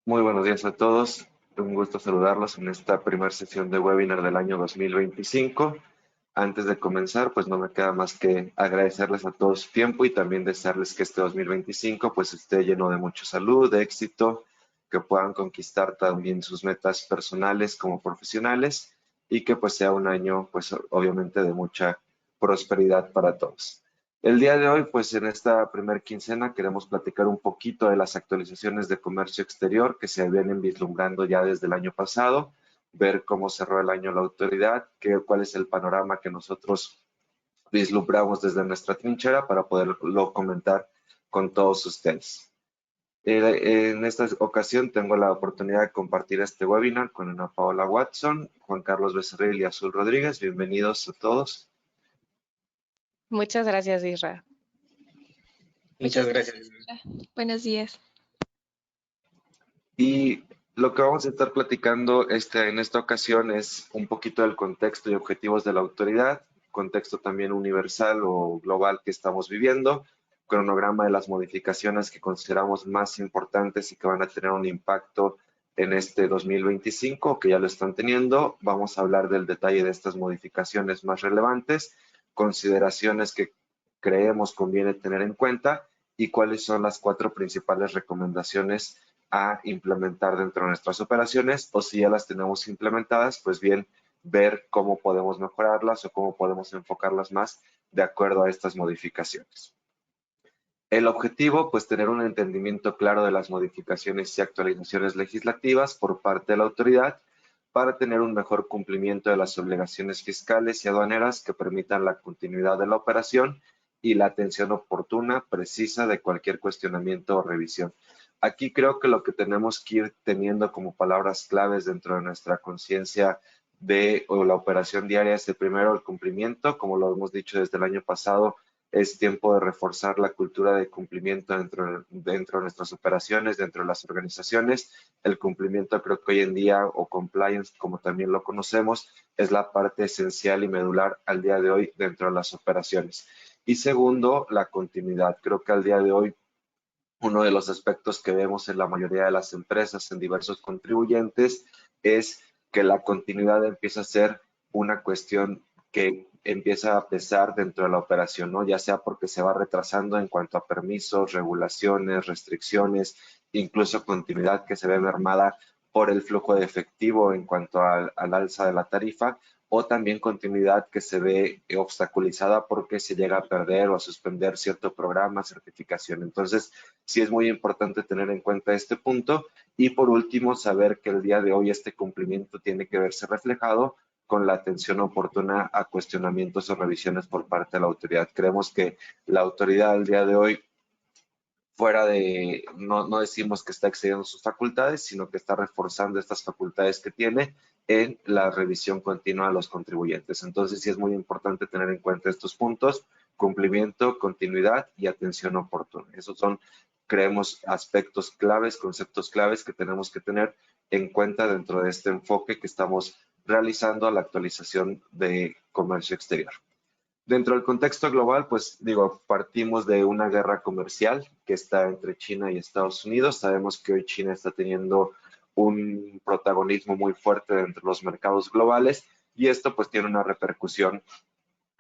Muy buenos días a todos. Un gusto saludarlos en esta primera sesión de webinar del año 2025. Antes de comenzar, pues no me queda más que agradecerles a todos su tiempo y también desearles que este 2025 pues esté lleno de mucha salud, de éxito, que puedan conquistar también sus metas personales como profesionales y que pues sea un año pues obviamente de mucha prosperidad para todos. El día de hoy, pues en esta primer quincena queremos platicar un poquito de las actualizaciones de comercio exterior que se vienen vislumbrando ya desde el año pasado, ver cómo cerró el año la autoridad, cuál es el panorama que nosotros vislumbramos desde nuestra trinchera para poderlo comentar con todos ustedes. En esta ocasión tengo la oportunidad de compartir este webinar con Ana Paola Watson, Juan Carlos Becerril y Azul Rodríguez. Bienvenidos a todos. Muchas gracias, Isra. Muchas gracias. Buenos días. Y lo que vamos a estar platicando en esta ocasión es un poquito del contexto y objetivos de la autoridad, contexto también universal o global que estamos viviendo, cronograma de las modificaciones que consideramos más importantes y que van a tener un impacto en este 2025, que ya lo están teniendo. Vamos a hablar del detalle de estas modificaciones más relevantes, consideraciones que creemos conviene tener en cuenta y cuáles son las 4 principales recomendaciones a implementar dentro de nuestras operaciones, o si ya las tenemos implementadas, pues bien, ver cómo podemos mejorarlas o cómo podemos enfocarlas más de acuerdo a estas modificaciones. El objetivo, pues tener un entendimiento claro de las modificaciones y actualizaciones legislativas por parte de la autoridad para tener un mejor cumplimiento de las obligaciones fiscales y aduaneras que permitan la continuidad de la operación y la atención oportuna, precisa de cualquier cuestionamiento o revisión. Aquí creo que lo que tenemos que ir teniendo como palabras claves dentro de nuestra conciencia de la operación diaria es el primero, el cumplimiento, como lo hemos dicho desde el año pasado. Es tiempo de reforzar la cultura de cumplimiento dentro de nuestras operaciones, dentro de las organizaciones. El cumplimiento creo que hoy en día, o compliance como también lo conocemos, es la parte esencial y medular al día de hoy dentro de las operaciones. Y segundo, la continuidad. Creo que al día de hoy uno de los aspectos que vemos en la mayoría de las empresas, en diversos contribuyentes, es que la continuidad empieza a ser una cuestión que empieza a pesar dentro de la operación, ¿no? Ya sea porque se va retrasando en cuanto a permisos, regulaciones, restricciones, incluso continuidad que se ve mermada por el flujo de efectivo en cuanto al alza de la tarifa, o también continuidad que se ve obstaculizada porque se llega a perder o a suspender cierto programa, certificación. Entonces, sí es muy importante tener en cuenta este punto. Y por último, saber que el día de hoy este cumplimiento tiene que verse reflejado con la atención oportuna a cuestionamientos o revisiones por parte de la autoridad. Creemos que la autoridad al día de hoy, fuera de, no decimos que está excediendo sus facultades, sino que está reforzando estas facultades que tiene en la revisión continua de los contribuyentes. Entonces sí es muy importante tener en cuenta estos puntos: cumplimiento, continuidad y atención oportuna. Esos son, creemos, aspectos claves, conceptos claves que tenemos que tener en cuenta dentro de este enfoque que estamos realizando a la actualización de comercio exterior. Dentro del contexto global, pues digo, partimos de una guerra comercial que está entre China y Estados Unidos. Sabemos que hoy China está teniendo un protagonismo muy fuerte dentro de los mercados globales y esto pues tiene una repercusión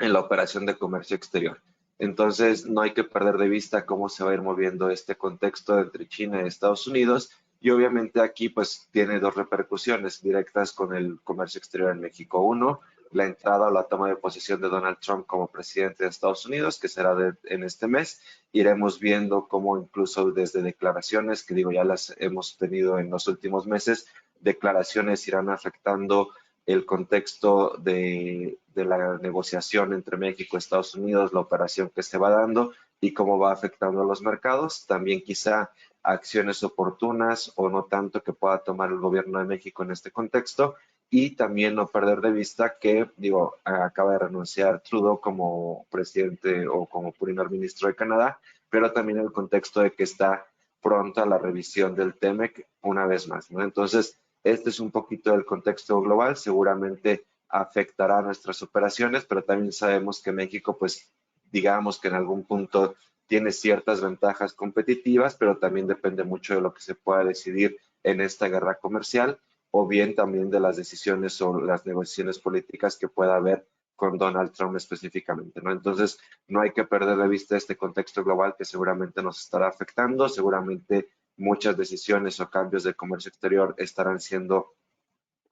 en la operación de comercio exterior. Entonces, no hay que perder de vista cómo se va a ir moviendo este contexto entre China y Estados Unidos. Y obviamente aquí pues tiene dos repercusiones directas con el comercio exterior en México. Uno, la entrada o la toma de posesión de Donald Trump como presidente de Estados Unidos, que será en este mes. Iremos viendo cómo incluso desde declaraciones, que digo ya las hemos tenido en los últimos meses, declaraciones irán afectando el contexto de la negociación entre México y Estados Unidos, la operación que se va dando y cómo va afectando a los mercados. También quizá acciones oportunas o no tanto que pueda tomar el gobierno de México en este contexto. Y también no perder de vista que, digo, acaba de renunciar Trudeau como presidente o como primer ministro de Canadá, pero también el contexto de que está pronta la revisión del TEMEC una vez más, ¿no? Entonces, este es un poquito del contexto global, seguramente afectará a nuestras operaciones, pero también sabemos que México, pues, digamos que en algún punto tiene ciertas ventajas competitivas, pero también depende mucho de lo que se pueda decidir en esta guerra comercial, o bien también de las decisiones o las negociaciones políticas que pueda haber con Donald Trump específicamente, ¿no? Entonces, no hay que perder de vista este contexto global que seguramente nos estará afectando, seguramente muchas decisiones o cambios de comercio exterior estarán siendo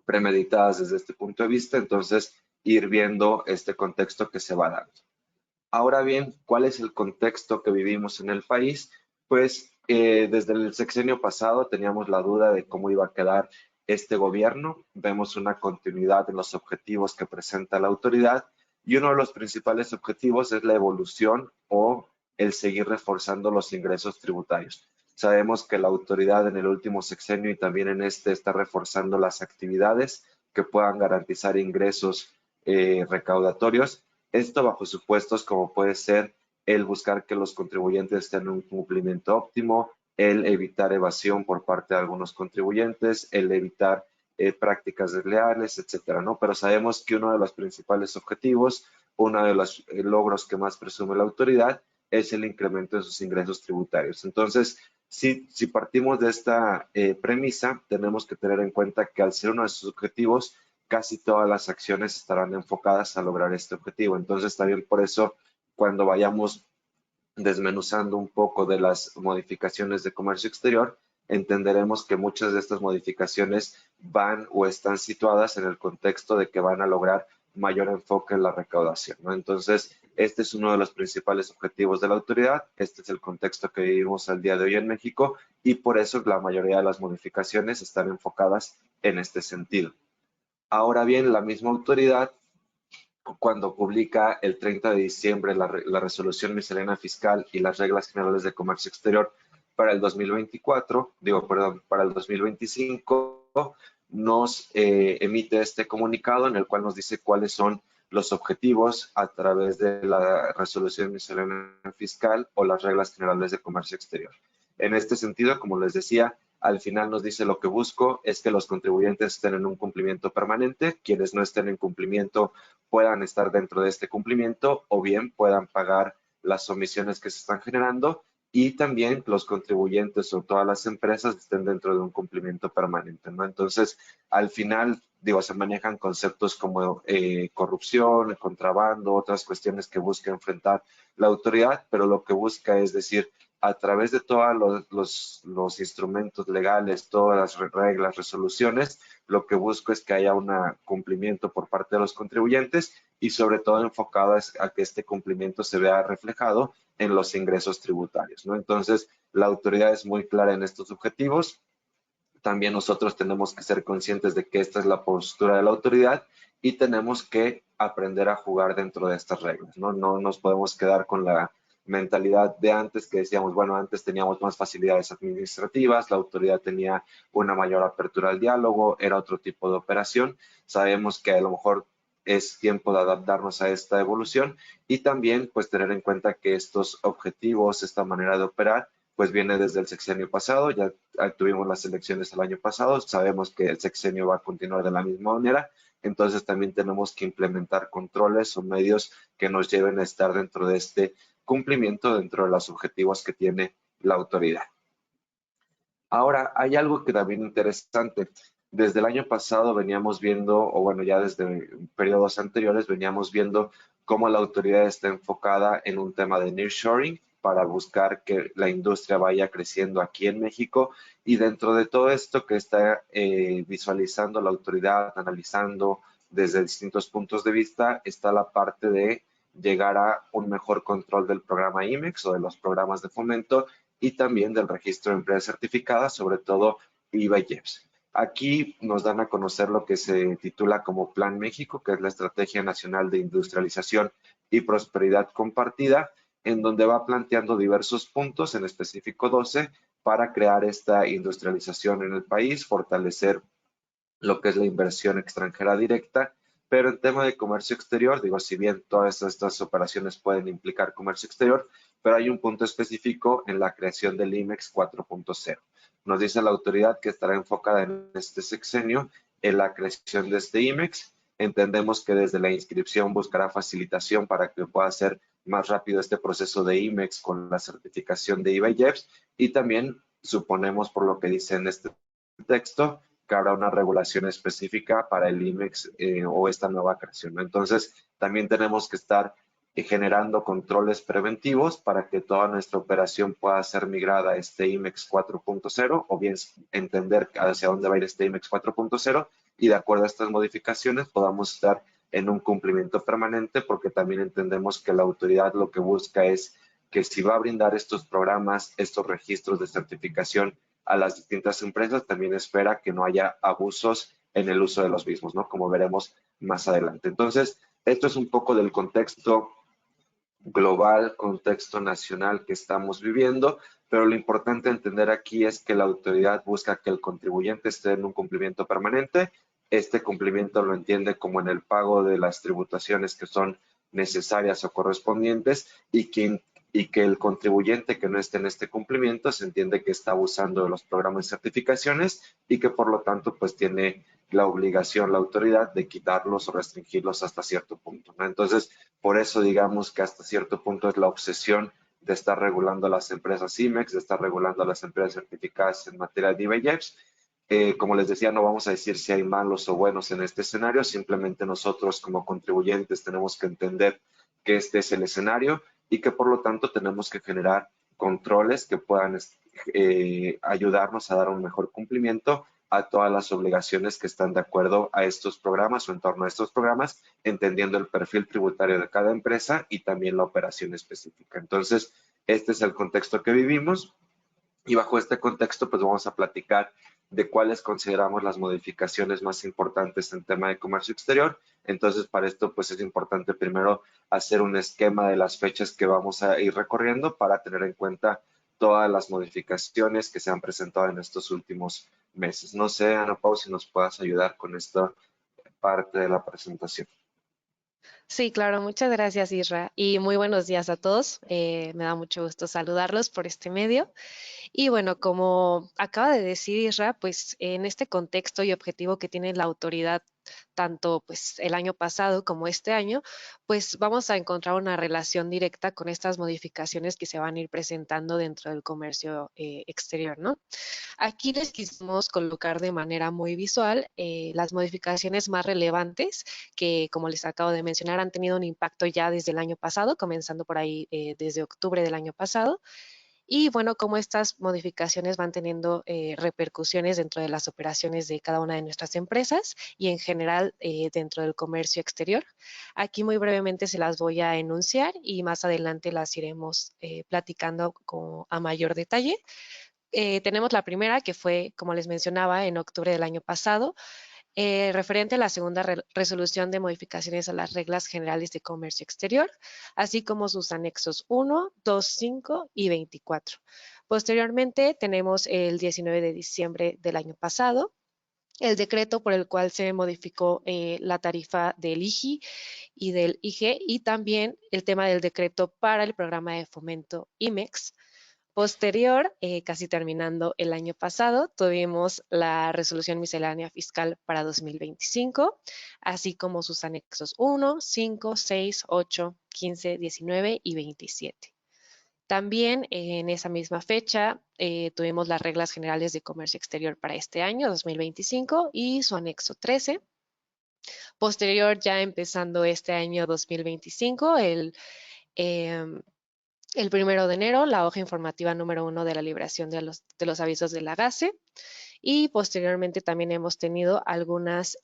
premeditadas desde este punto de vista, entonces ir viendo este contexto que se va dando. Ahora bien, ¿cuál es el contexto que vivimos en el país? Pues desde el sexenio pasado teníamos la duda de cómo iba a quedar este gobierno. Vemos una continuidad en los objetivos que presenta la autoridad y uno de los principales objetivos es la evolución o el seguir reforzando los ingresos tributarios. Sabemos que la autoridad en el último sexenio y también en este está reforzando las actividades que puedan garantizar ingresos recaudatorios. Esto bajo supuestos como puede ser el buscar que los contribuyentes estén en un cumplimiento óptimo, el evitar evasión por parte de algunos contribuyentes, el evitar prácticas desleales, etcétera, ¿no? Pero sabemos que uno de los principales objetivos, uno de los logros que más presume la autoridad es el incremento de sus ingresos tributarios. Entonces, si partimos de esta premisa, tenemos que tener en cuenta que al ser uno de sus objetivos, casi todas las acciones estarán enfocadas a lograr este objetivo. Entonces, también por eso, cuando vayamos desmenuzando un poco de las modificaciones de comercio exterior, entenderemos que muchas de estas modificaciones van o están situadas en el contexto de que van a lograr mayor enfoque en la recaudación, ¿no? Entonces, este es uno de los principales objetivos de la autoridad, este es el contexto que vivimos al día de hoy en México y por eso la mayoría de las modificaciones están enfocadas en este sentido. Ahora bien, la misma autoridad, cuando publica el 30 de diciembre la resolución miscelánea fiscal y las reglas generales de comercio exterior para el 2024, para el 2025, nos emite este comunicado en el cual nos dice cuáles son los objetivos a través de la resolución miscelánea fiscal o las reglas generales de comercio exterior. En este sentido, como les decía, al final nos dice lo que busco es que los contribuyentes estén en un cumplimiento permanente, quienes no estén en cumplimiento puedan estar dentro de este cumplimiento o bien puedan pagar las omisiones que se están generando y también los contribuyentes o todas las empresas estén dentro de un cumplimiento permanente, ¿no? Entonces, al final, se manejan conceptos como corrupción, contrabando, otras cuestiones que busca enfrentar la autoridad, pero lo que busca es decir, a través de todos los instrumentos legales, todas las reglas, resoluciones, lo que busco es que haya un cumplimiento por parte de los contribuyentes y sobre todo enfocado a que este cumplimiento se vea reflejado en los ingresos tributarios, ¿no? Entonces, la autoridad es muy clara en estos objetivos. También nosotros tenemos que ser conscientes de que esta es la postura de la autoridad y tenemos que aprender a jugar dentro de estas reglas, ¿no? No nos podemos quedar con la mentalidad de antes que decíamos, bueno, antes teníamos más facilidades administrativas, la autoridad tenía una mayor apertura al diálogo, era otro tipo de operación. Sabemos que a lo mejor es tiempo de adaptarnos a esta evolución y también pues tener en cuenta que estos objetivos, esta manera de operar, pues viene desde el sexenio pasado, ya tuvimos las elecciones el año pasado, sabemos que el sexenio va a continuar de la misma manera, entonces también tenemos que implementar controles o medios que nos lleven a estar dentro de este cumplimiento dentro de los objetivos que tiene la autoridad. Ahora, hay algo que también interesante. Desde el año pasado veníamos viendo, o bueno, ya desde periodos anteriores veníamos viendo cómo la autoridad está enfocada en un tema de nearshoring para buscar que la industria vaya creciendo aquí en México y dentro de todo esto que está visualizando la autoridad, analizando desde distintos puntos de vista, está la parte de llegar a un mejor control del programa IMEX o de los programas de fomento y también del registro de empresas certificadas, sobre todo IVA y IEPS. Aquí nos dan a conocer lo que se titula como Plan México, que es la Estrategia Nacional de Industrialización y Prosperidad Compartida, en donde va planteando diversos puntos, en específico 12, para crear esta industrialización en el país, fortalecer lo que es la inversión extranjera directa, pero en tema de comercio exterior, si bien todas estas operaciones pueden implicar comercio exterior, pero hay un punto específico en la creación del IMEX 4.0. Nos dice la autoridad que estará enfocada en este sexenio en la creación de este IMEX. Entendemos que desde la inscripción buscará facilitación para que pueda ser más rápido este proceso de IMEX con la certificación de IVA y IEPS y también suponemos por lo que dice en este texto que habrá una regulación específica para el IMEX o esta nueva creación, ¿no? Entonces, también tenemos que estar generando controles preventivos para que toda nuestra operación pueda ser migrada a este IMEX 4.0 o bien entender hacia dónde va a ir este IMEX 4.0 y de acuerdo a estas modificaciones podamos estar en un cumplimiento permanente, porque también entendemos que la autoridad lo que busca es que si va a brindar estos programas, estos registros de certificación a las distintas empresas, también espera que no haya abusos en el uso de los mismos, ¿no? Como veremos más adelante. Entonces, esto es un poco del contexto global, contexto nacional que estamos viviendo, pero lo importante entender aquí es que la autoridad busca que el contribuyente esté en un cumplimiento permanente. Este cumplimiento lo entiende como en el pago de las tributaciones que son necesarias o correspondientes y que el contribuyente que no esté en este cumplimiento se entiende que está abusando de los programas de certificaciones y que por lo tanto pues tiene la obligación, la autoridad de quitarlos o restringirlos hasta cierto punto, ¿no? Entonces, por eso digamos que hasta cierto punto es la obsesión de estar regulando a las empresas IMEX, de estar regulando a las empresas certificadas en materia de IBEX. Como les decía, no vamos a decir si hay malos o buenos en este escenario, simplemente nosotros como contribuyentes tenemos que entender que este es el escenario y que por lo tanto tenemos que generar controles que puedan ayudarnos a dar un mejor cumplimiento a todas las obligaciones que están de acuerdo a estos programas o en torno a estos programas, entendiendo el perfil tributario de cada empresa y también la operación específica. Entonces, este es el contexto que vivimos y bajo este contexto, pues vamos a platicar de cuáles consideramos las modificaciones más importantes en tema de comercio exterior. Entonces, para esto, pues es importante primero hacer un esquema de las fechas que vamos a ir recorriendo para tener en cuenta todas las modificaciones que se han presentado en estos últimos meses. No sé, Ana Pau, si nos puedas ayudar con esta parte de la presentación. Sí, claro, muchas gracias, Isra, y muy buenos días a todos. Me da mucho gusto saludarlos por este medio. Y bueno, como acaba de decir Isra, pues en este contexto y objetivo que tiene la autoridad, tanto pues el año pasado como este año, pues vamos a encontrar una relación directa con estas modificaciones que se van a ir presentando dentro del comercio exterior, ¿no? Aquí les quisimos colocar de manera muy visual las modificaciones más relevantes que, como les acabo de mencionar, han tenido un impacto ya desde el año pasado, comenzando por ahí desde octubre del año pasado. Y bueno, cómo estas modificaciones van teniendo repercusiones dentro de las operaciones de cada una de nuestras empresas y en general dentro del comercio exterior. Aquí muy brevemente se las voy a enunciar y más adelante las iremos platicando a mayor detalle. Tenemos la primera que fue, como les mencionaba, en octubre del año pasado, referente a la segunda resolución de modificaciones a las reglas generales de comercio exterior, así como sus anexos 1, 2, 5 y 24. Posteriormente tenemos el 19 de diciembre del año pasado, el decreto por el cual se modificó la tarifa del IGI y del IG y también el tema del decreto para el programa de fomento IMEX. Posterior, casi terminando el año pasado, tuvimos la resolución miscelánea fiscal para 2025, así como sus anexos 1, 5, 6, 8, 15, 19 y 27. También en esa misma fecha tuvimos las reglas generales de comercio exterior para este año, 2025, y su anexo 13. Posterior, ya empezando este año 2025, el 1 de enero, la hoja informativa número 1 de la liberación de los avisos de la GACE y posteriormente también hemos tenido algunas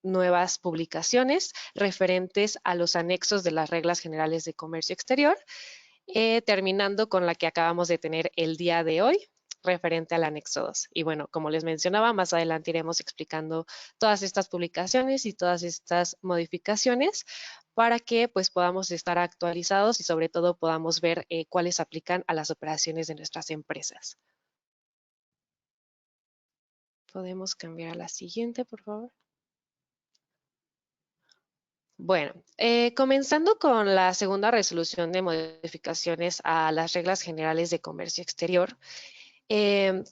nuevas publicaciones referentes a los anexos de las reglas generales de comercio exterior, terminando con la que acabamos de tener el día de hoy, referente al anexo 2. Y bueno, como les mencionaba, más adelante iremos explicando todas estas publicaciones y todas estas modificaciones para que pues podamos estar actualizados y sobre todo podamos ver cuáles aplican a las operaciones de nuestras empresas. Podemos cambiar a la siguiente, por favor. Bueno, comenzando con la segunda resolución de modificaciones a las reglas generales de comercio exterior.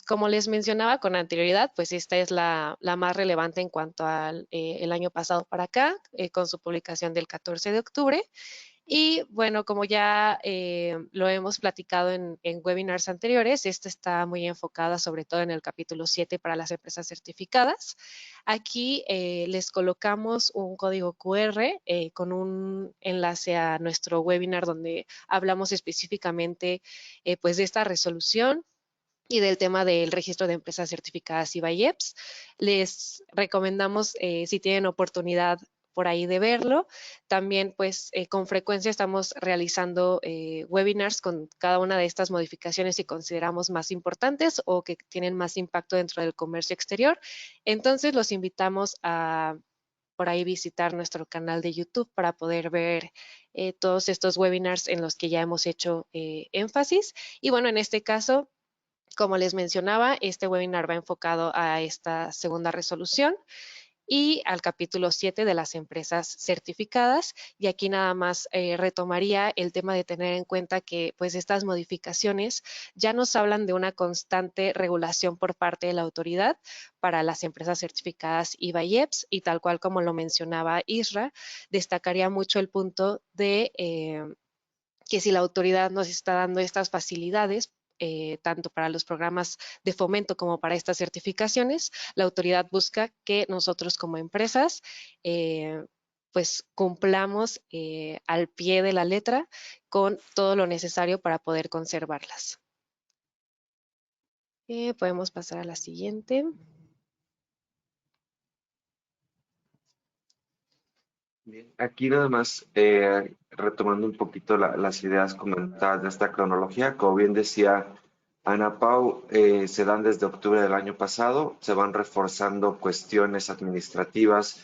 Como les mencionaba con anterioridad, pues esta es la más relevante en cuanto al el año pasado para acá, con su publicación del 14 de octubre. Y bueno, como ya lo hemos platicado en webinars anteriores, esta está muy enfocada sobre todo en el capítulo 7 para las empresas certificadas. Aquí les colocamos un código QR con un enlace a nuestro webinar donde hablamos específicamente pues de esta resolución y del tema del registro de empresas certificadas IBAIEPS. Les recomendamos, si tienen oportunidad por ahí de verlo. También, pues, con frecuencia estamos realizando webinars con cada una de estas modificaciones que consideramos más importantes o que tienen más impacto dentro del comercio exterior. Entonces, los invitamos a por ahí visitar nuestro canal de YouTube para poder ver todos estos webinars en los que ya hemos hecho énfasis. Y bueno, en este caso, como les mencionaba, este webinar va enfocado a esta segunda resolución y al capítulo 7 de las empresas certificadas. Y aquí nada más retomaría el tema de tener en cuenta que pues estas modificaciones ya nos hablan de una constante regulación por parte de la autoridad para las empresas certificadas IVA y EPS, y tal cual como lo mencionaba Isra, destacaría mucho el punto de que si la autoridad nos está dando estas facilidades, tanto para los programas de fomento como para estas certificaciones, la autoridad busca que nosotros como empresas pues cumplamos al pie de la letra con todo lo necesario para poder conservarlas. Podemos pasar a la siguiente. Bien, aquí nada más retomando un poquito las ideas comentadas de esta cronología, como bien decía Ana Pau, se dan desde octubre del año pasado, se van reforzando cuestiones administrativas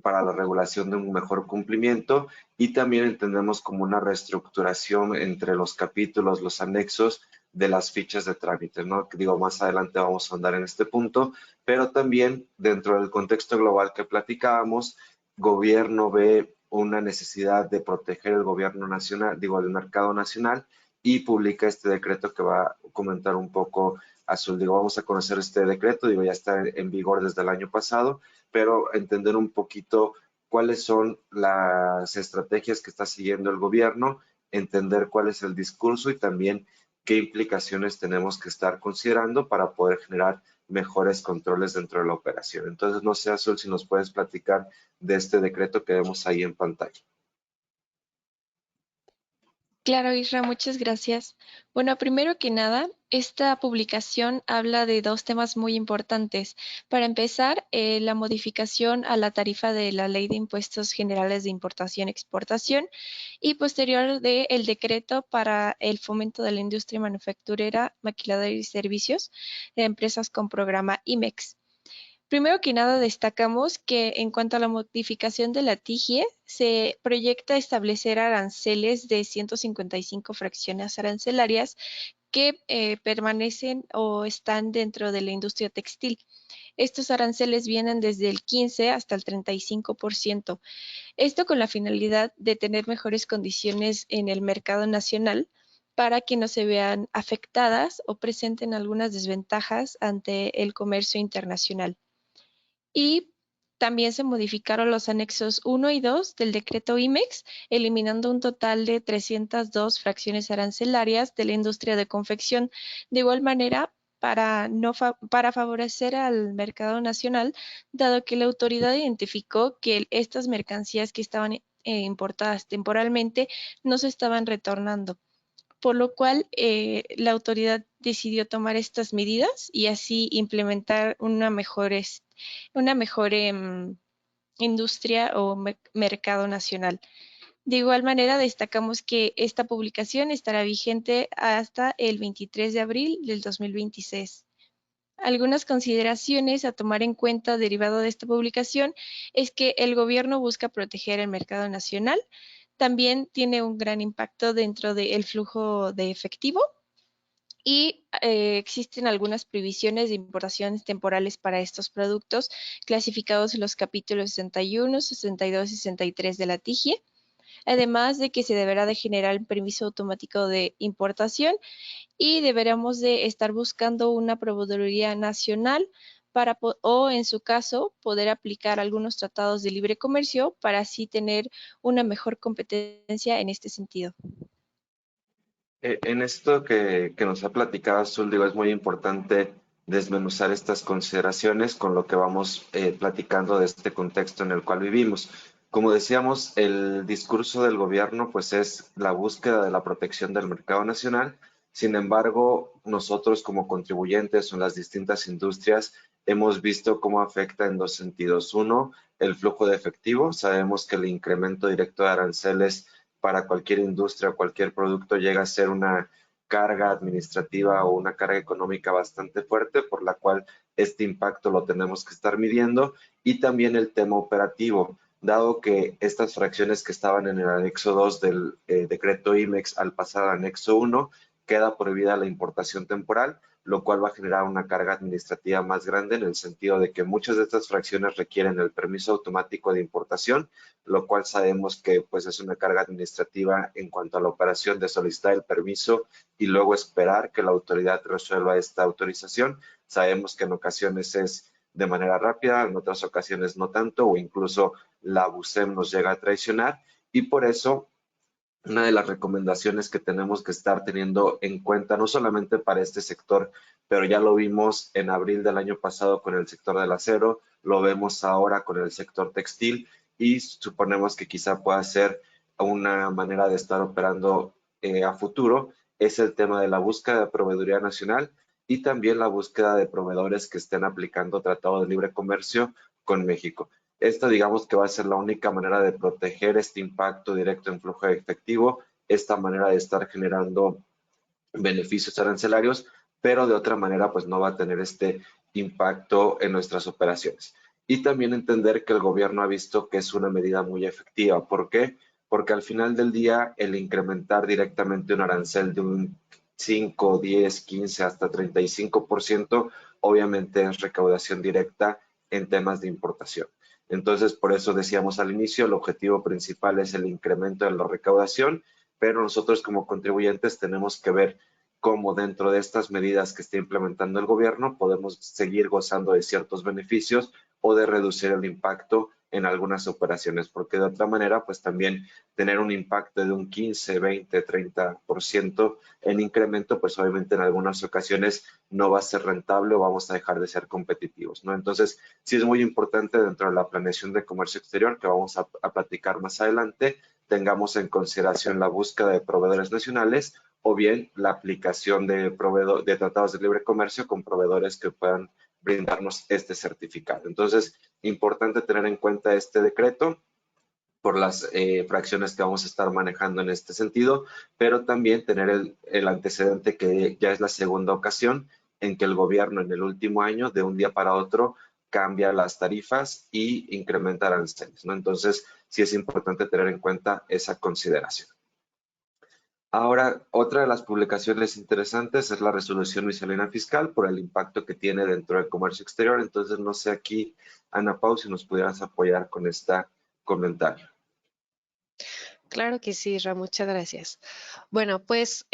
para la regulación de un mejor cumplimiento y también entendemos como una reestructuración entre los capítulos, los anexos de las fichas de trámite, ¿no? Que digo, más adelante vamos a andar en este punto, pero también dentro del contexto global que platicábamos, gobierno ve una necesidad de proteger el gobierno nacional, digo, el mercado nacional, y publica este decreto que va a comentar un poco Azul. Digo, vamos a conocer este decreto, digo, ya está en vigor desde el año pasado, pero entender un poquito cuáles son las estrategias que está siguiendo el gobierno, entender cuál es el discurso y también qué implicaciones tenemos que estar considerando para poder generar mejores controles dentro de la operación. Entonces, no sé, Azul, si nos puedes platicar de este decreto que vemos ahí en pantalla. Claro, Isra, muchas gracias. Bueno, primero que nada, esta publicación habla de dos temas muy importantes. Para empezar, la modificación a la tarifa de la Ley de Impuestos Generales de Importación y Exportación y posterior el decreto para el fomento de la industria manufacturera, maquiladora y servicios de empresas con programa IMEX. Primero que nada, destacamos que en cuanto a la modificación de la TIGIE, se proyecta establecer aranceles de 155 fracciones arancelarias que permanecen o están dentro de la industria textil. Estos aranceles vienen desde el 15 hasta el 35%. Esto con la finalidad de tener mejores condiciones en el mercado nacional para que no se vean afectadas o presenten algunas desventajas ante el comercio internacional. Y también se modificaron los anexos 1 y 2 del decreto IMEX, eliminando un total de 302 fracciones arancelarias de la industria de confección. De igual manera, para favorecer al mercado nacional, dado que la autoridad identificó que estas mercancías que estaban importadas temporalmente no se estaban retornando, por lo cual la autoridad decidió tomar estas medidas y así implementar una mejor industria o mercado nacional. De igual manera, destacamos que esta publicación estará vigente hasta el 23 de abril del 2026. Algunas consideraciones a tomar en cuenta derivado de esta publicación es que el gobierno busca proteger el mercado nacional. También tiene un gran impacto dentro del flujo de efectivo y existen algunas prohibiciones de importaciones temporales para estos productos clasificados en los capítulos 61, 62 y 63 de la TIGIE, además de que se deberá de generar un permiso automático de importación y deberemos de estar buscando una proveeduría nacional o en su caso, poder aplicar algunos tratados de libre comercio para así tener una mejor competencia en este sentido. En esto que nos ha platicado Azul, digo, es muy importante desmenuzar estas consideraciones con lo que vamos platicando de este contexto en el cual vivimos. Como decíamos, el discurso del gobierno pues es la búsqueda de la protección del mercado nacional. Sin embargo, nosotros como contribuyentes en las distintas industrias hemos visto cómo afecta en dos sentidos. Uno, el flujo de efectivo. Sabemos que el incremento directo de aranceles para cualquier industria o cualquier producto llega a ser una carga administrativa o una carga económica bastante fuerte, por la cual este impacto lo tenemos que estar midiendo. Y también el tema operativo, dado que estas fracciones que estaban en el anexo 2 del decreto IMEX al pasar al anexo 1, queda prohibida la importación temporal, lo cual va a generar una carga administrativa más grande en el sentido de que muchas de estas fracciones requieren el permiso automático de importación, lo cual sabemos que pues es una carga administrativa en cuanto a la operación de solicitar el permiso y luego esperar que la autoridad resuelva esta autorización. Sabemos que en ocasiones es de manera rápida, en otras ocasiones no tanto, o incluso la BUSEM nos llega a traicionar, y por eso una de las recomendaciones que tenemos que estar teniendo en cuenta, no solamente para este sector, pero ya lo vimos en abril del año pasado con el sector del acero, lo vemos ahora con el sector textil, y suponemos que quizá pueda ser una manera de estar operando a futuro, es el tema de la búsqueda de proveeduría nacional y también la búsqueda de proveedores que estén aplicando tratado de libre comercio con México. Esta digamos que va a ser la única manera de proteger este impacto directo en flujo de efectivo, esta manera de estar generando beneficios arancelarios, pero de otra manera pues no va a tener este impacto en nuestras operaciones. Y también entender que el gobierno ha visto que es una medida muy efectiva. ¿Por qué? Porque al final del día el incrementar directamente un arancel de un 5, 10, 15 hasta 35%, obviamente es recaudación directa en temas de importación. Entonces, por eso decíamos al inicio, el objetivo principal es el incremento de la recaudación, pero nosotros como contribuyentes tenemos que ver cómo dentro de estas medidas que está implementando el gobierno podemos seguir gozando de ciertos beneficios o de reducir el impacto en algunas operaciones, porque de otra manera, pues también tener un impacto de un 15, 20, 30% en incremento, pues obviamente en algunas ocasiones no va a ser rentable o vamos a dejar de ser competitivos, ¿no? Entonces, sí es muy importante dentro de la planeación de comercio exterior, que vamos a platicar más adelante, tengamos en consideración la búsqueda de proveedores nacionales o bien la aplicación de tratados de libre comercio con proveedores que puedan brindarnos este certificado. Entonces, importante tener en cuenta este decreto por las fracciones que vamos a estar manejando en este sentido, pero también tener el antecedente que ya es la segunda ocasión en que el gobierno en el último año, de un día para otro, cambia las tarifas y incrementa aranceles, ¿no? Entonces, sí es importante tener en cuenta esa consideración. Ahora, otra de las publicaciones interesantes es la resolución miscelánea fiscal por el impacto que tiene dentro del comercio exterior. Entonces, no sé aquí, Ana Pau, si nos pudieras apoyar con este comentario. Claro que sí, Ra, muchas gracias. Bueno, pues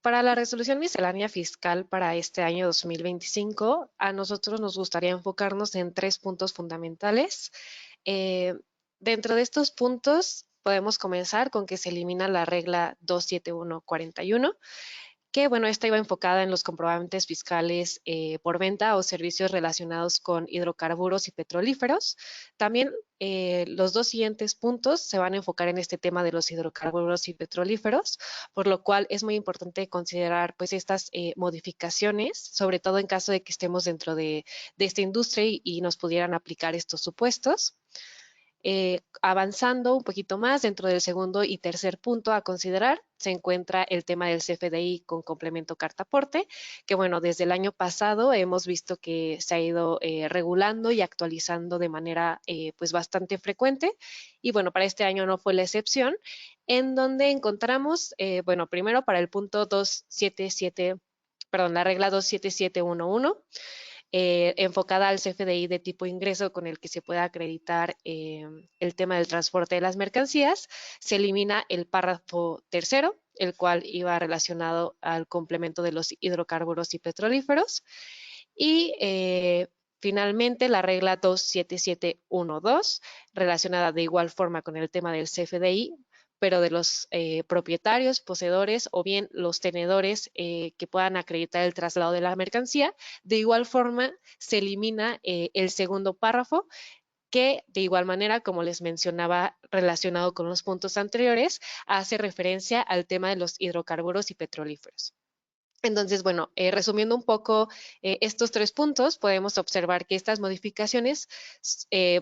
para la resolución miscelánea fiscal para este año 2025, a nosotros nos gustaría enfocarnos en 3 puntos fundamentales. Eh, Dentro de estos puntos, podemos comenzar con que se elimina la regla 27141, que bueno, esta iba enfocada en los comprobantes fiscales por venta o servicios relacionados con hidrocarburos y petrolíferos. También los dos siguientes puntos se van a enfocar en este tema de los hidrocarburos y petrolíferos, por lo cual es muy importante considerar pues estas modificaciones, sobre todo en caso de que estemos dentro de esta industria y nos pudieran aplicar estos supuestos. Avanzando un poquito más, dentro del segundo y tercer punto a considerar, se encuentra el tema del CFDI con complemento carta aporte, que bueno, desde el año pasado hemos visto que se ha ido regulando y actualizando de manera pues bastante frecuente, y bueno, para este año no fue la excepción, en donde encontramos, bueno, primero para el punto 277, perdón, la regla 27711, enfocada al CFDI de tipo ingreso con el que se pueda acreditar el tema del transporte de las mercancías, se elimina el párrafo tercero, el cual iba relacionado al complemento de los hidrocarburos y petrolíferos. Y Finalmente, la regla 27712, relacionada de igual forma con el tema del CFDI, pero de los propietarios, poseedores o bien los tenedores que puedan acreditar el traslado de la mercancía. De igual forma, se elimina el segundo párrafo, que de igual manera, como les mencionaba, relacionado con los puntos anteriores, hace referencia al tema de los hidrocarburos y petrolíferos. Entonces, bueno, resumiendo un poco estos 3 puntos, podemos observar que estas modificaciones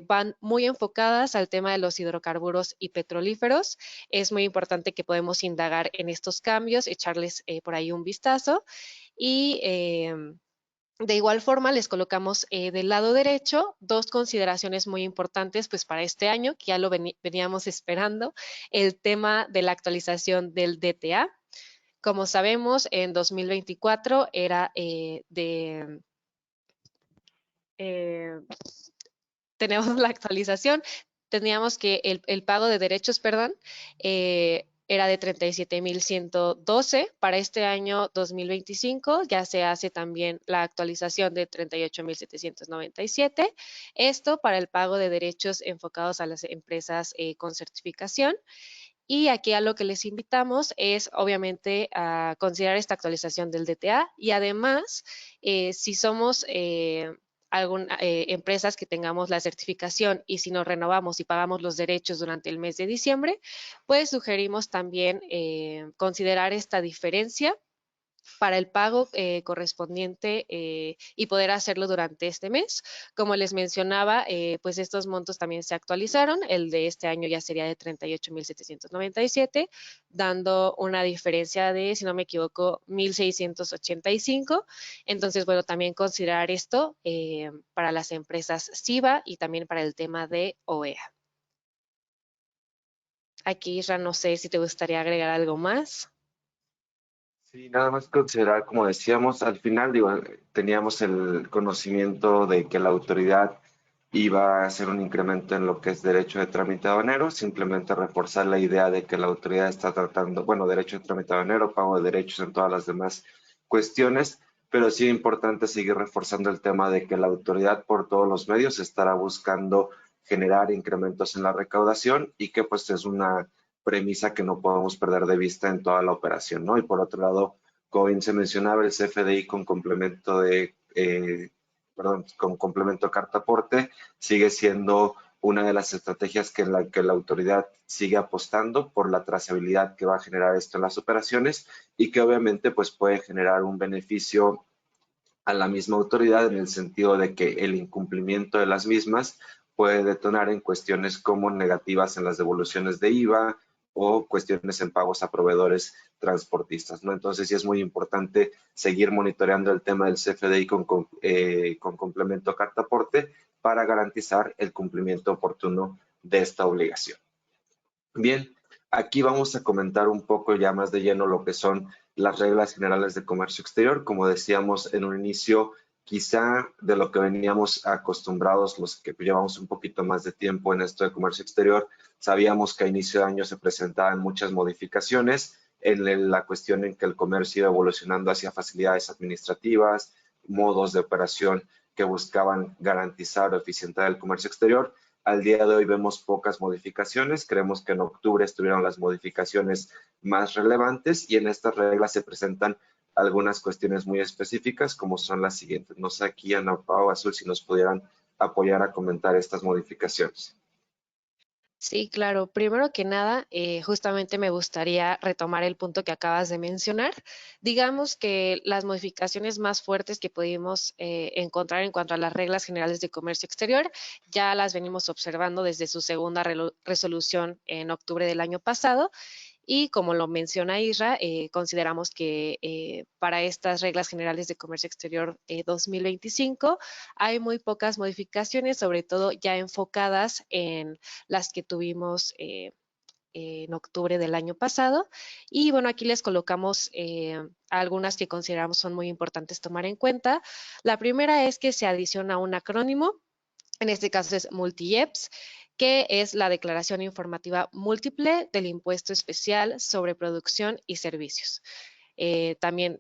van muy enfocadas al tema de los hidrocarburos y petrolíferos. Es muy importante que podemos indagar en estos cambios, echarles por ahí un vistazo y de igual forma, les colocamos del lado derecho 2 consideraciones muy importantes pues para este año, que ya lo veníamos esperando, el tema de la actualización del DTA. Como sabemos, en 2024 era tenemos la actualización, teníamos que el pago de derechos, perdón, era de 37,112. Para este año 2025 ya se hace también la actualización de 38,797. Esto para el pago de derechos enfocados a las empresas con certificación. Y aquí a lo que les invitamos es obviamente a considerar esta actualización del DTA y además si somos empresas que tengamos la certificación y si nos renovamos y pagamos los derechos durante el mes de diciembre, pues sugerimos también considerar esta diferencia para el pago correspondiente y poder hacerlo durante este mes. Como les mencionaba, pues estos montos también se actualizaron. El de este año ya sería de 38,797, dando una diferencia de, si no me equivoco, 1,685. Entonces, bueno, también considerar esto para las empresas SIVA y también para el tema de OEA. Aquí, Isra, no sé si te gustaría agregar algo más. Sí, nada más considerar, como decíamos, al final digo, teníamos el conocimiento de que la autoridad iba a hacer un incremento en lo que es derecho de trámite aduanero, simplemente reforzar la idea de que la autoridad está tratando, bueno, derecho de trámite aduanero, pago de derechos en todas las demás cuestiones, pero sí es importante seguir reforzando el tema de que la autoridad por todos los medios estará buscando generar incrementos en la recaudación y que pues es una premisa que no podemos perder de vista en toda la operación, ¿no? Y por otro lado, como bien se mencionaba, el CFDI con complemento con complemento carta aporte sigue siendo una de las estrategias en la que la autoridad sigue apostando por la trazabilidad que va a generar esto en las operaciones y que obviamente pues puede generar un beneficio a la misma autoridad en el sentido de que el incumplimiento de las mismas puede detonar en cuestiones como negativas en las devoluciones de IVA o cuestiones en pagos a proveedores transportistas, ¿no? Entonces sí es muy importante seguir monitoreando el tema del CFDI con complemento carta aporte para garantizar el cumplimiento oportuno de esta obligación. Bien, aquí vamos a comentar un poco ya más de lleno lo que son las reglas generales de comercio exterior. Como decíamos en un inicio, quizá de lo que veníamos acostumbrados los que llevamos un poquito más de tiempo en esto de comercio exterior, sabíamos que a inicio de año se presentaban muchas modificaciones en la cuestión en que el comercio iba evolucionando hacia facilidades administrativas, modos de operación que buscaban garantizar o eficientar el comercio exterior. Al día de hoy vemos pocas modificaciones, creemos que en octubre estuvieron las modificaciones más relevantes y en estas reglas se presentan algunas cuestiones muy específicas como son las siguientes. No sé aquí, Ana Pao Azul, si nos pudieran apoyar a comentar estas modificaciones. Sí, claro. Primero que nada, justamente me gustaría retomar el punto que acabas de mencionar. Digamos que las modificaciones más fuertes que pudimos encontrar en cuanto a las reglas generales de comercio exterior, ya las venimos observando desde su segunda resolución en octubre del año pasado. Y como lo menciona Isra, consideramos que para estas reglas generales de comercio exterior 2025 hay muy pocas modificaciones, sobre todo ya enfocadas en las que tuvimos en octubre del año pasado. Y bueno, aquí les colocamos algunas que consideramos son muy importantes tomar en cuenta. La primera es que se adiciona un acrónimo, en este caso es MULTIEPS, que es la Declaración Informativa Múltiple del Impuesto Especial sobre Producción y Servicios. También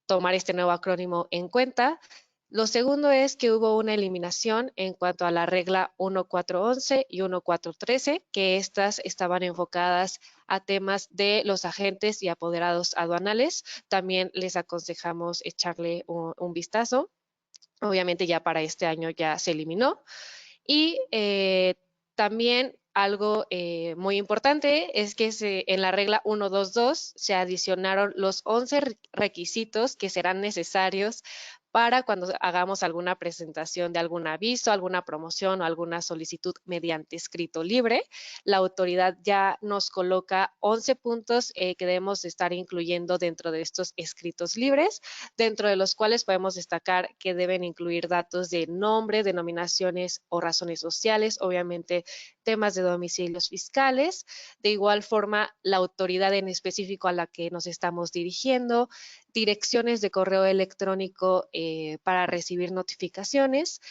tomar este nuevo acrónimo en cuenta Lo segundo es que hubo una eliminación en cuanto a la regla 1411 y 1413, que estas estaban enfocadas a temas de los agentes y apoderados aduanales. También les aconsejamos echarle un vistazo. Obviamente ya para este año ya se eliminó. Y también algo muy importante es que en la regla 122 se adicionaron los 11 requisitos que serán necesarios para cuando hagamos alguna presentación de algún aviso, alguna promoción o alguna solicitud mediante escrito libre. La autoridad ya nos coloca 11 puntos que debemos estar incluyendo dentro de estos escritos libres, dentro de los cuales podemos destacar que deben incluir datos de nombre, denominaciones o razones sociales, obviamente temas de domicilios fiscales, de igual forma la autoridad en específico a la que nos estamos dirigiendo, direcciones de correo electrónico para recibir notificaciones.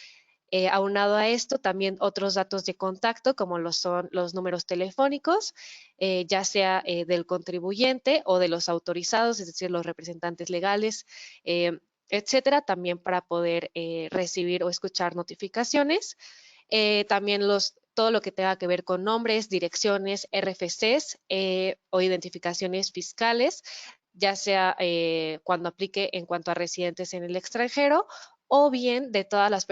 Aunado a esto, también otros datos de contacto, como lo son los números telefónicos, ya sea del contribuyente o de los autorizados, es decir, los representantes legales, etcétera, también para poder recibir o escuchar notificaciones. También todo lo que tenga que ver con nombres, direcciones, RFCs o identificaciones fiscales, ya sea cuando aplique en cuanto a residentes en el extranjero o bien de todas las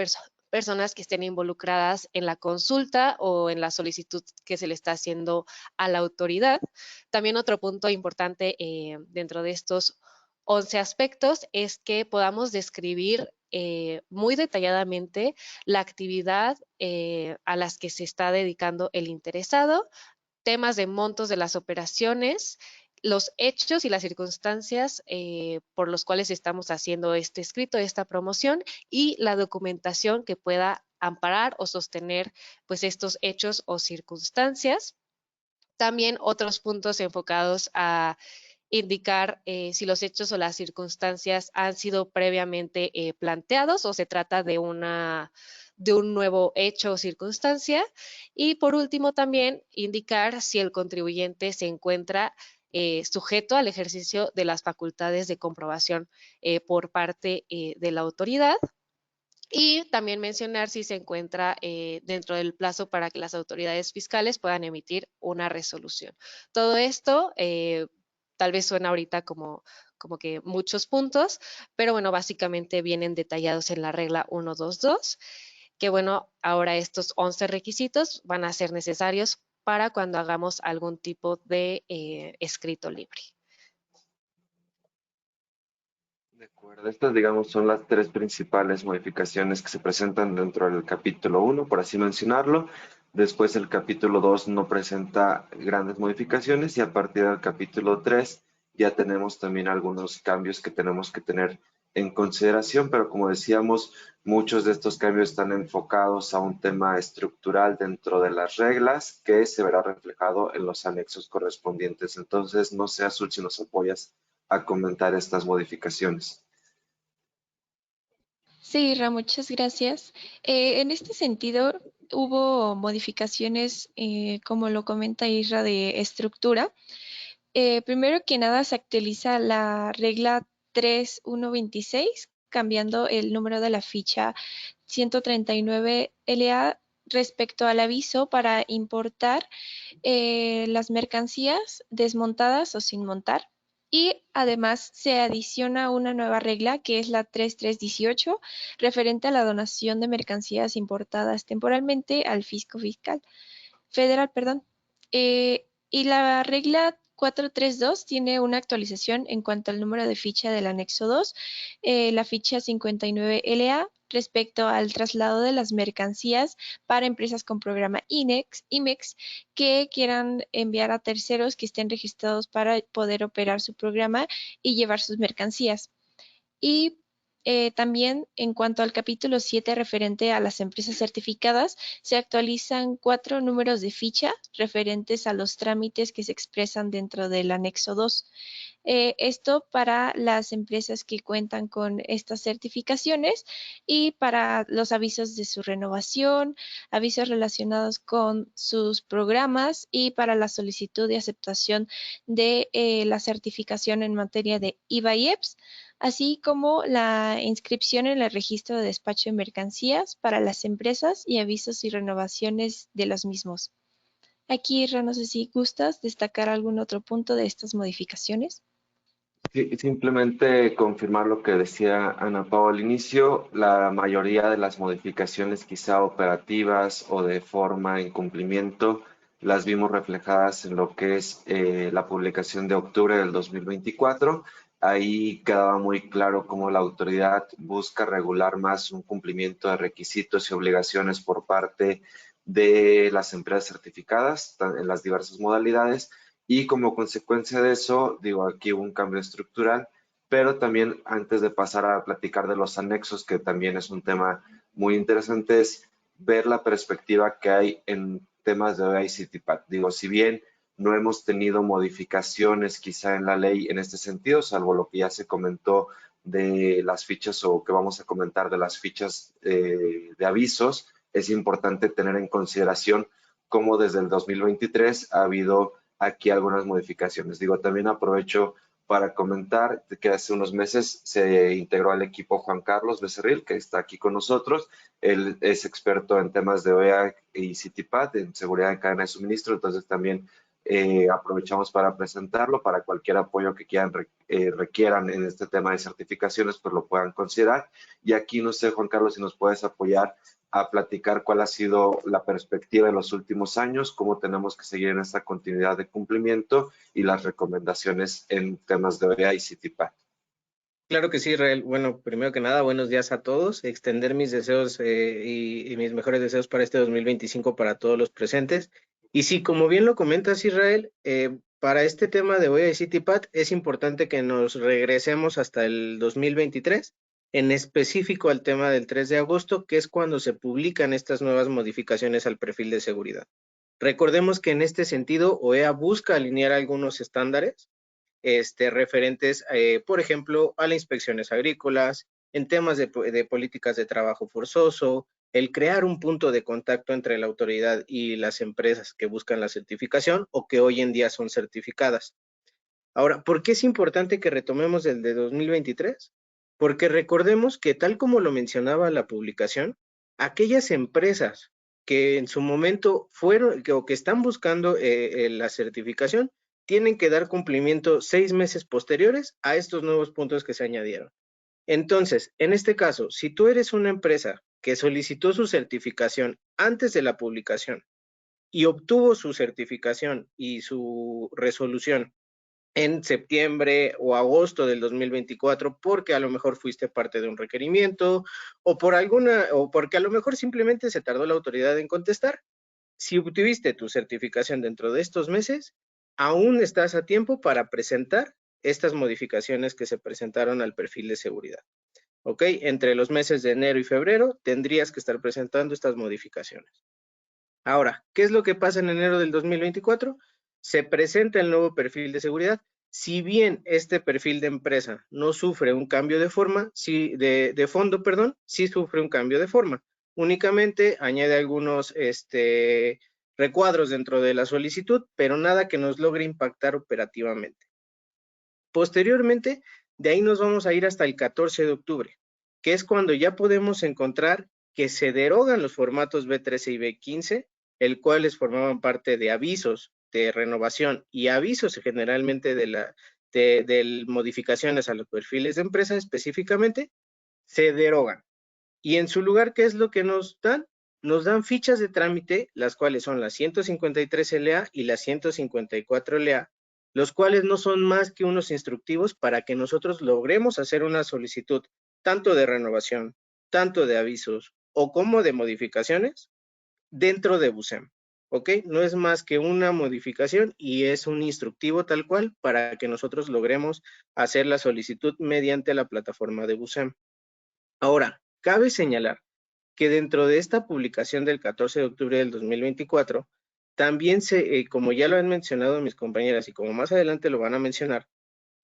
personas que estén involucradas en la consulta o en la solicitud que se le está haciendo a la autoridad. También otro punto importante dentro de estos 11 aspectos es que podamos describir muy detalladamente la actividad a las que se está dedicando el interesado, temas de montos de las operaciones, los hechos y las circunstancias por los cuales estamos haciendo este escrito, esta promoción y la documentación que pueda amparar o sostener pues estos hechos o circunstancias. También otros puntos enfocados a indicar si los hechos o las circunstancias han sido previamente planteados o se trata de un nuevo hecho o circunstancia. Y por último también indicar si el contribuyente se encuentra sujeto al ejercicio de las facultades de comprobación por parte de la autoridad. Y también mencionar si se encuentra dentro del plazo para que las autoridades fiscales puedan emitir una resolución. Todo esto tal vez suena ahorita como que muchos puntos, pero bueno, básicamente vienen detallados en la regla 122, que bueno, ahora estos 11 requisitos van a ser necesarios para cuando hagamos algún tipo de escrito libre. De acuerdo, estas digamos son las tres principales modificaciones que se presentan dentro del capítulo 1, por así mencionarlo. Después el capítulo 2 no presenta grandes modificaciones y a partir del capítulo 3 ya tenemos también algunos cambios que tenemos que tener en consideración, pero como decíamos, muchos de estos cambios están enfocados a un tema estructural dentro de las reglas que se verá reflejado en los anexos correspondientes. Entonces, no sé, Azul, si nos apoyas a comentar estas modificaciones. Sí, Ra, muchas gracias. En este sentido, hubo modificaciones, como lo comenta Isra, de estructura. Primero que nada, se actualiza la regla 3126, cambiando el número de la ficha 139 LA respecto al aviso para importar las mercancías desmontadas o sin montar. Y además se adiciona una nueva regla que es la 3318 referente a la donación de mercancías importadas temporalmente al fisco federal, perdón. Y la regla 432 tiene una actualización en cuanto al número de ficha del anexo 2, la ficha 59LA respecto al traslado de las mercancías para empresas con programa IMEX que quieran enviar a terceros que estén registrados para poder operar su programa y llevar sus mercancías. Y también en cuanto al capítulo 7 referente a las empresas certificadas, se actualizan 4 números de ficha referentes a los trámites que se expresan dentro del anexo 2. Esto para las empresas que cuentan con estas certificaciones y para los avisos de su renovación, avisos relacionados con sus programas y para la solicitud de aceptación de la certificación en materia de IVA y EPS, así como la inscripción en el registro de despacho de mercancías para las empresas y avisos y renovaciones de los mismos. Aquí, Isra, no sé si gustas destacar algún otro punto de estas modificaciones. Sí, simplemente confirmar lo que decía Ana Pao al inicio, la mayoría de las modificaciones quizá operativas o de forma en cumplimiento las vimos reflejadas en lo que es la publicación de octubre del 2024. Ahí quedaba muy claro cómo la autoridad busca regular más un cumplimiento de requisitos y obligaciones por parte de las empresas certificadas en las diversas modalidades y como consecuencia de eso, digo, aquí hubo un cambio estructural, pero también antes de pasar a platicar de los anexos, que también es un tema muy interesante, es ver la perspectiva que hay en temas de OEA y CITIPAT. Digo, si bien no hemos tenido modificaciones quizá en la ley en este sentido, salvo lo que ya se comentó de las fichas o que vamos a comentar de las fichas de avisos, es importante tener en consideración cómo desde el 2023 ha habido aquí algunas modificaciones. Digo, también aprovecho para comentar que hace unos meses se integró al equipo Juan Carlos Becerril, que está aquí con nosotros. Él es experto en temas de OEA y CITIPAT, en seguridad en cadena de suministro, entonces también aprovechamos para presentarlo, para cualquier apoyo que quieran requieran en este tema de certificaciones, pues lo puedan considerar. Y aquí no sé, Juan Carlos, si nos puedes apoyar a platicar cuál ha sido la perspectiva en los últimos años, cómo tenemos que seguir en esta continuidad de cumplimiento y las recomendaciones en temas de OEA y CITIPAT. Claro que sí, Israel. Bueno, primero que nada, buenos días a todos. Extender mis deseos y mis mejores deseos para este 2025 para todos los presentes. Y sí, como bien lo comentas, Israel, para este tema de OEA y CITIPAT es importante que nos regresemos hasta el 2023, en específico al tema del 3 de agosto, que es cuando se publican estas nuevas modificaciones al perfil de seguridad. Recordemos que en este sentido, OEA busca alinear algunos estándares referentes, por ejemplo, a las inspecciones agrícolas, en temas de políticas de trabajo forzoso, el crear un punto de contacto entre la autoridad y las empresas que buscan la certificación o que hoy en día son certificadas. Ahora, ¿por qué es importante que retomemos el de 2023? Porque recordemos que tal como lo mencionaba la publicación, aquellas empresas que en su momento fueron o que están buscando la certificación tienen que dar cumplimiento 6 meses posteriores a estos nuevos puntos que se añadieron. Entonces, en este caso, si tú eres una empresa que solicitó su certificación antes de la publicación y obtuvo su certificación y su resolución en septiembre o agosto del 2024 porque a lo mejor fuiste parte de un requerimiento o porque a lo mejor simplemente se tardó la autoridad en contestar. Si obtuviste tu certificación dentro de estos meses, aún estás a tiempo para presentar estas modificaciones que se presentaron al perfil de seguridad. ¿Ok? Entre los meses de enero y febrero tendrías que estar presentando estas modificaciones. Ahora, ¿qué es lo que pasa en enero del 2024? Se presenta el nuevo perfil de seguridad. Si bien este perfil de empresa no sufre un cambio de forma, de fondo, perdón, sí sufre un cambio de forma. Únicamente añade algunos recuadros dentro de la solicitud, pero nada que nos logre impactar operativamente. Posteriormente, de ahí nos vamos a ir hasta el 14 de octubre, que es cuando ya podemos encontrar que se derogan los formatos B13 y B15, el cuales formaban parte de avisos de renovación y avisos generalmente de modificaciones a los perfiles de empresa específicamente, se derogan. Y en su lugar, ¿qué es lo que nos dan? Nos dan fichas de trámite, las cuales son las 153 LA y las 154 LA, los cuales no son más que unos instructivos para que nosotros logremos hacer una solicitud tanto de renovación, tanto de avisos o como de modificaciones dentro de BUSEM. ¿Ok? No es más que una modificación y es un instructivo tal cual para que nosotros logremos hacer la solicitud mediante la plataforma de BUSEM. Ahora, cabe señalar que dentro de esta publicación del 14 de octubre del 2024, también como ya lo han mencionado mis compañeras y como más adelante lo van a mencionar,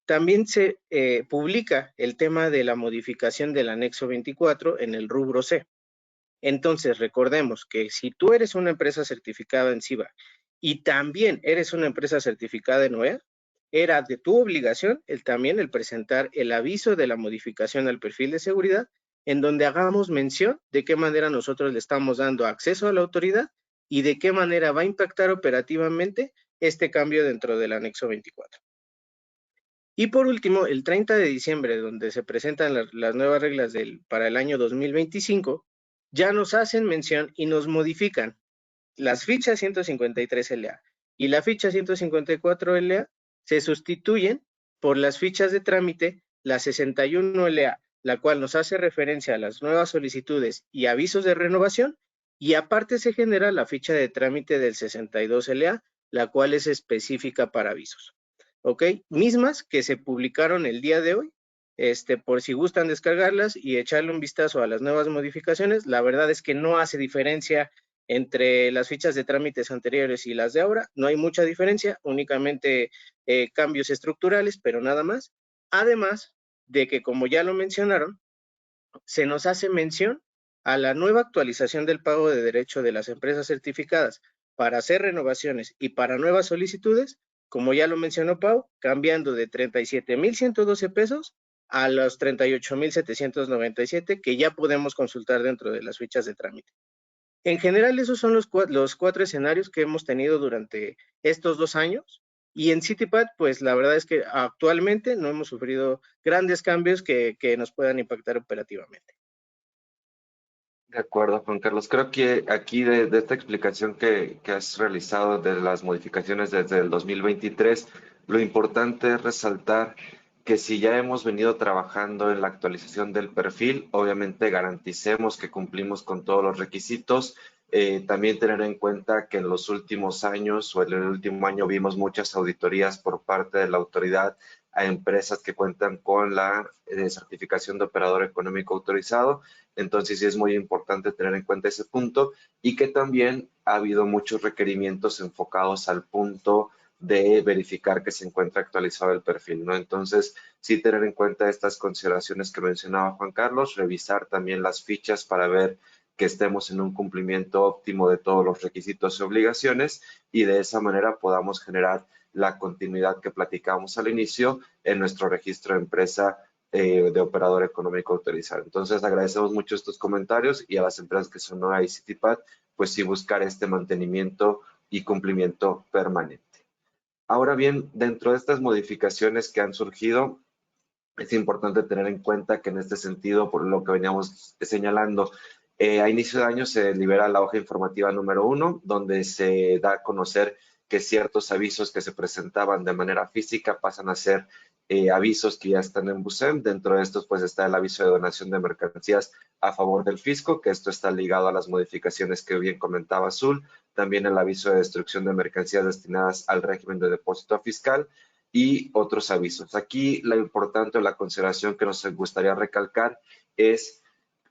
también se publica el tema de la modificación del anexo 24 en el rubro C. Entonces, recordemos que si tú eres una empresa certificada en CIBA y también eres una empresa certificada en OEA, era de tu obligación también el presentar el aviso de la modificación al perfil de seguridad, en donde hagamos mención de qué manera nosotros le estamos dando acceso a la autoridad y de qué manera va a impactar operativamente este cambio dentro del anexo 24. Y por último, el 30 de diciembre, donde se presentan las nuevas reglas para el año 2025, ya nos hacen mención y nos modifican las fichas 153 LA y la ficha 154 LA se sustituyen por las fichas de trámite, la 61 LA, la cual nos hace referencia a las nuevas solicitudes y avisos de renovación, y aparte se genera la ficha de trámite del 62 LA, la cual es específica para avisos. ¿Ok? Mismas que se publicaron el día de hoy, por si gustan descargarlas y echarle un vistazo a las nuevas modificaciones. La verdad es que no hace diferencia entre las fichas de trámites anteriores y las de ahora. No hay mucha diferencia, únicamente cambios estructurales, pero nada más. Además de que, como ya lo mencionaron, se nos hace mención a la nueva actualización del pago de derecho de las empresas certificadas para hacer renovaciones y para nuevas solicitudes, como ya lo mencionó Pau, cambiando de 37,112 pesos a los 38,797 que ya podemos consultar dentro de las fichas de trámite. En general, esos son los cuatro escenarios que hemos tenido durante estos 2 años. Y en CityPad, pues la verdad es que actualmente no hemos sufrido grandes cambios que nos puedan impactar operativamente. De acuerdo, Juan Carlos. Creo que aquí de esta explicación que has realizado de las modificaciones desde el 2023, lo importante es resaltar que si ya hemos venido trabajando en la actualización del perfil, obviamente garanticemos que cumplimos con todos los requisitos. También tener en cuenta que en los últimos años o en el último año vimos muchas auditorías por parte de la autoridad a empresas que cuentan con la certificación de operador económico autorizado. Entonces sí es muy importante tener en cuenta ese punto y que también ha habido muchos requerimientos enfocados al punto de verificar que se encuentra actualizado el perfil, ¿no? Entonces, sí tener en cuenta estas consideraciones que mencionaba Juan Carlos, revisar también las fichas para ver que estemos en un cumplimiento óptimo de todos los requisitos y obligaciones y de esa manera podamos generar la continuidad que platicamos al inicio en nuestro registro de empresa de operador económico autorizado. Entonces, agradecemos mucho estos comentarios y a las empresas que son nuevas y CityPad, pues sí buscar este mantenimiento y cumplimiento permanente. Ahora bien, dentro de estas modificaciones que han surgido, es importante tener en cuenta que en este sentido, por lo que veníamos señalando, a inicio de año se libera la hoja informativa número 1, donde se da a conocer que ciertos avisos que se presentaban de manera física pasan a ser avisos que ya están en BUSEM. Dentro de estos, pues está el aviso de donación de mercancías a favor del fisco, que esto está ligado a las modificaciones que bien comentaba Azul. También el aviso de destrucción de mercancías destinadas al régimen de depósito fiscal y otros avisos. Aquí la importante o la consideración que nos gustaría recalcar es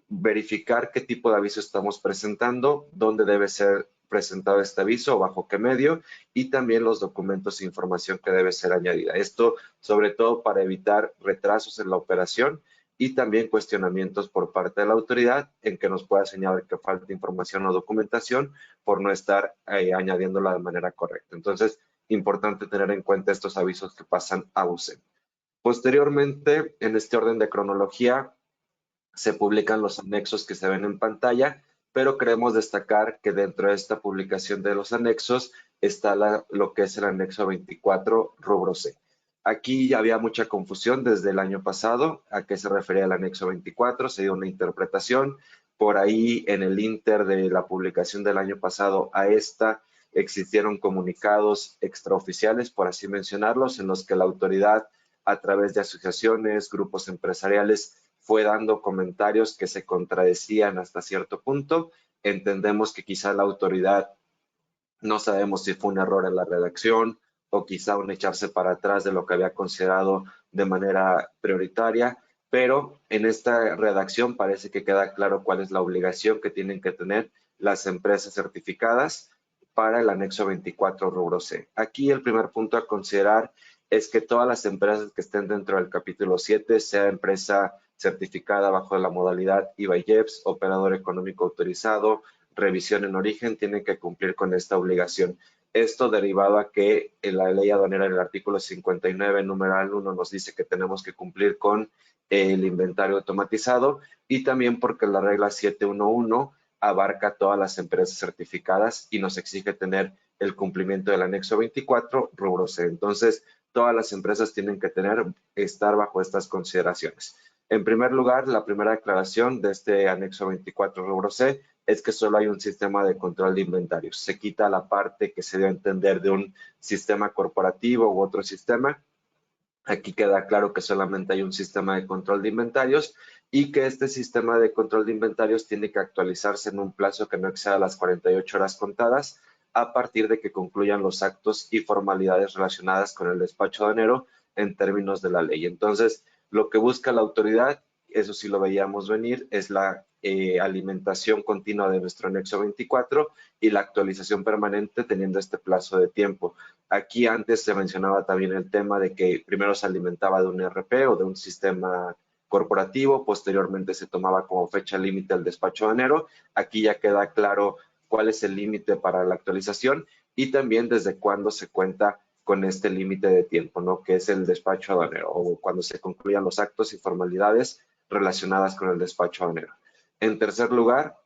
verificar qué tipo de aviso estamos presentando, dónde debe ser presentado este aviso, bajo qué medio y también los documentos e información que debe ser añadida. Esto sobre todo para evitar retrasos en la operación y también cuestionamientos por parte de la autoridad en que nos pueda señalar que falta información o documentación por no estar añadiéndola de manera correcta. Entonces, importante tener en cuenta estos avisos que pasan a BUSEM. Posteriormente, en este orden de cronología, se publican los anexos que se ven en pantalla, pero queremos destacar que dentro de esta publicación de los anexos está lo que es el anexo 24, rubro C. Aquí ya había mucha confusión desde el año pasado a qué se refería el anexo 24, se dio una interpretación. Por ahí en el inter de la publicación del año pasado a esta existieron comunicados extraoficiales, por así mencionarlos, en los que la autoridad a través de asociaciones, grupos empresariales, fue dando comentarios que se contradecían hasta cierto punto. Entendemos que quizá la autoridad, no sabemos si fue un error en la redacción o quizá un echarse para atrás de lo que había considerado de manera prioritaria, pero en esta redacción parece que queda claro cuál es la obligación que tienen que tener las empresas certificadas para el anexo 24 rubro C. Aquí el primer punto a considerar es que todas las empresas que estén dentro del capítulo 7, sea empresa certificada bajo la modalidad IVA-IEPS, operador económico autorizado, revisión en origen, tienen que cumplir con esta obligación. Esto derivado a que en la ley aduanera en el artículo 59, numeral 1, nos dice que tenemos que cumplir con el inventario automatizado, y también porque la regla 711 abarca todas las empresas certificadas y nos exige tener el cumplimiento del anexo 24, rubro C. Entonces, todas las empresas tienen que estar bajo estas consideraciones. En primer lugar, la primera declaración de este anexo 24, rubro C, es que solo hay un sistema de control de inventarios. Se quita la parte que se dio a entender de un sistema corporativo u otro sistema. Aquí queda claro que solamente hay un sistema de control de inventarios y que este sistema de control de inventarios tiene que actualizarse en un plazo que no exceda las 48 horas contadas a partir de que concluyan los actos y formalidades relacionadas con el despacho aduanero en términos de la ley. Entonces, lo que busca la autoridad, eso sí lo veíamos venir, es la alimentación continua de nuestro anexo 24 y la actualización permanente teniendo este plazo de tiempo. Aquí antes se mencionaba también el tema de que primero se alimentaba de un ERP o de un sistema corporativo, posteriormente se tomaba como fecha límite el despacho aduanero. Aquí ya queda claro cuál es el límite para la actualización y también desde cuándo se cuenta con este límite de tiempo, ¿no? Que es el despacho aduanero o cuando se concluyan los actos y formalidades relacionadas con el despacho aduanero. En tercer lugar,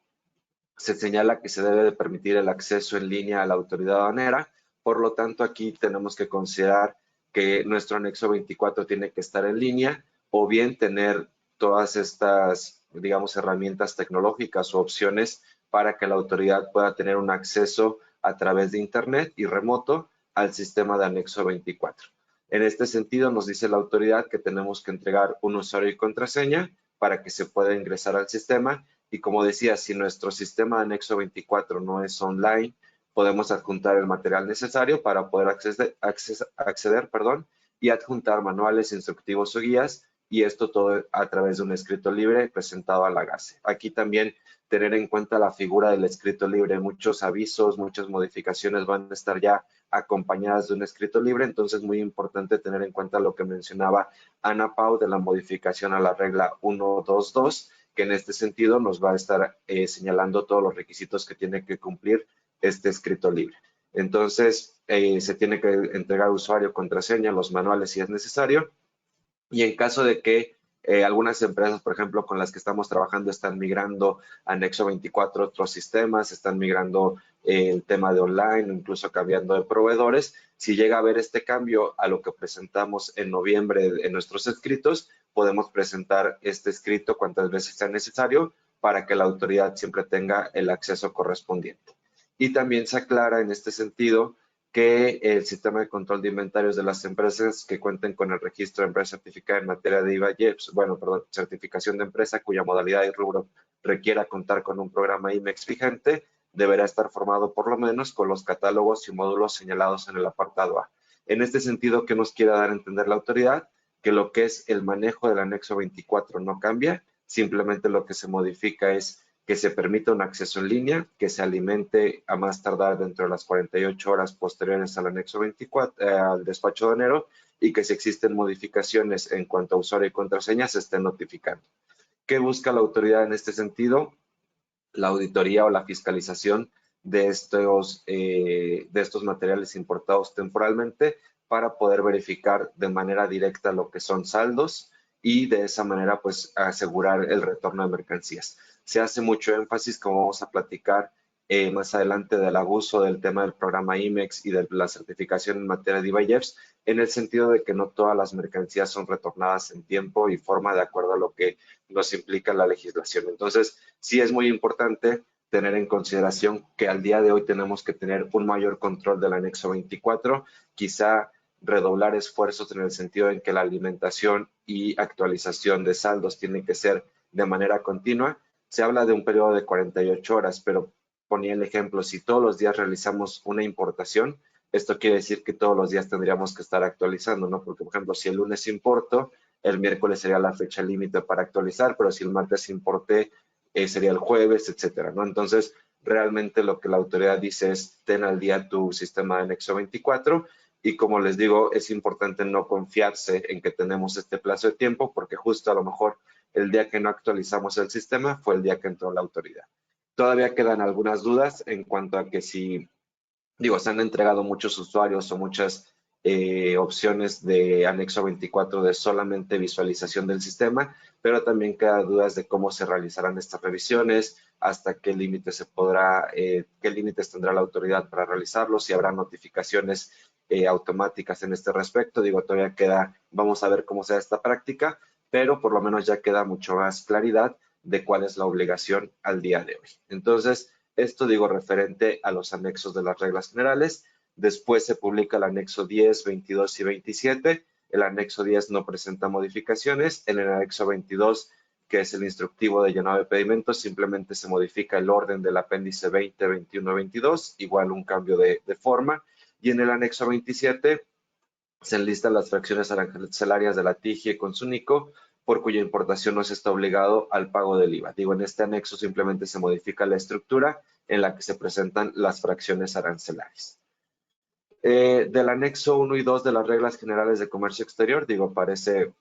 se señala que se debe de permitir el acceso en línea a la autoridad aduanera. Por lo tanto, aquí tenemos que considerar que nuestro anexo 24 tiene que estar en línea o bien tener todas estas, digamos, herramientas tecnológicas o opciones para que la autoridad pueda tener un acceso a través de Internet y remoto al sistema de anexo 24. En este sentido, nos dice la autoridad que tenemos que entregar un usuario y contraseña para que se pueda ingresar al sistema. Y como decía, si nuestro sistema de anexo 24 no es online, podemos adjuntar el material necesario para poder acceder, y adjuntar manuales, instructivos o guías, y esto todo a través de un escrito libre presentado a la GACE. Aquí también tener en cuenta la figura del escrito libre. Muchos avisos, muchas modificaciones van a estar ya acompañadas de un escrito libre, entonces es muy importante tener en cuenta lo que mencionaba Ana Pau de la modificación a la regla 122, que en este sentido nos va a estar señalando todos los requisitos que tiene que cumplir este escrito libre. Entonces, se tiene que entregar usuario, contraseña, los manuales si es necesario, y en caso de que algunas empresas, por ejemplo, con las que estamos trabajando, están migrando a anexo 24 otros sistemas, están migrando el tema de online, incluso cambiando de proveedores. Si llega a haber este cambio a lo que presentamos en noviembre en nuestros escritos, podemos presentar este escrito cuantas veces sea necesario para que la autoridad siempre tenga el acceso correspondiente. Y también se aclara en este sentido que el sistema de control de inventarios de las empresas que cuenten con el registro de empresa certificada en materia de IVA-IEPS, certificación de empresa cuya modalidad y rubro requiera contar con un programa IMEX vigente, deberá estar formado por lo menos con los catálogos y módulos señalados en el apartado A. En este sentido, ¿qué nos quiere dar a entender la autoridad? Que lo que es el manejo del anexo 24 no cambia, simplemente lo que se modifica es que se permita un acceso en línea, que se alimente a más tardar dentro de las 48 horas posteriores al anexo 24, al despacho aduanero, y que si existen modificaciones en cuanto a usuario y contraseña se estén notificando. ¿Qué busca la autoridad en este sentido? La auditoría o la fiscalización de estos materiales importados temporalmente para poder verificar de manera directa lo que son saldos y de esa manera pues asegurar el retorno de mercancías. Se hace mucho énfasis, como vamos a platicar más adelante, del abuso del tema del programa IMEX y de la certificación en materia de IVA-IEPS, en el sentido de que no todas las mercancías son retornadas en tiempo y forma de acuerdo a lo que nos implica la legislación. Entonces, sí es muy importante tener en consideración que al día de hoy tenemos que tener un mayor control del anexo 24, quizá redoblar esfuerzos en el sentido en que la alimentación y actualización de saldos tiene que ser de manera continua. Se habla de un periodo de 48 horas, pero ponía el ejemplo, si todos los días realizamos una importación, esto quiere decir que todos los días tendríamos que estar actualizando, ¿no? Porque, por ejemplo, si el lunes importo, el miércoles sería la fecha límite para actualizar, pero si el martes importé, sería el jueves, etcétera, ¿no? Entonces, realmente lo que la autoridad dice es ten al día tu sistema de anexo 24 y, como les digo, es importante no confiarse en que tenemos este plazo de tiempo porque justo a lo mejor el día que no actualizamos el sistema fue el día que entró la autoridad. Todavía quedan algunas dudas en cuanto a que si Digo, se han entregado muchos usuarios o muchas opciones de anexo 24 de solamente visualización del sistema, pero también queda dudas de cómo se realizarán estas revisiones, hasta qué límite se podrá, qué límites tendrá la autoridad para realizarlo, si habrá notificaciones automáticas en este respecto. Digo, todavía queda, vamos a ver cómo sea esta práctica, pero por lo menos ya queda mucho más claridad de cuál es la obligación al día de hoy. Entonces, esto digo referente a los anexos de las reglas generales. Después se publica el anexo 10, 22 y 27. El anexo 10 no presenta modificaciones. En el anexo 22, que es el instructivo de llenado de pedimentos, simplemente se modifica el orden del apéndice 20, 21, 22, igual un cambio de forma. Y en el anexo 27 se enlistan las fracciones arancelarias de la TIGIE con su NICO, por cuya importación no se está obligado al pago del IVA. Digo, en este anexo simplemente se modifica la estructura en la que se presentan las fracciones arancelarias. Del anexo 1 y 2 de las reglas generales de comercio exterior, digo, parece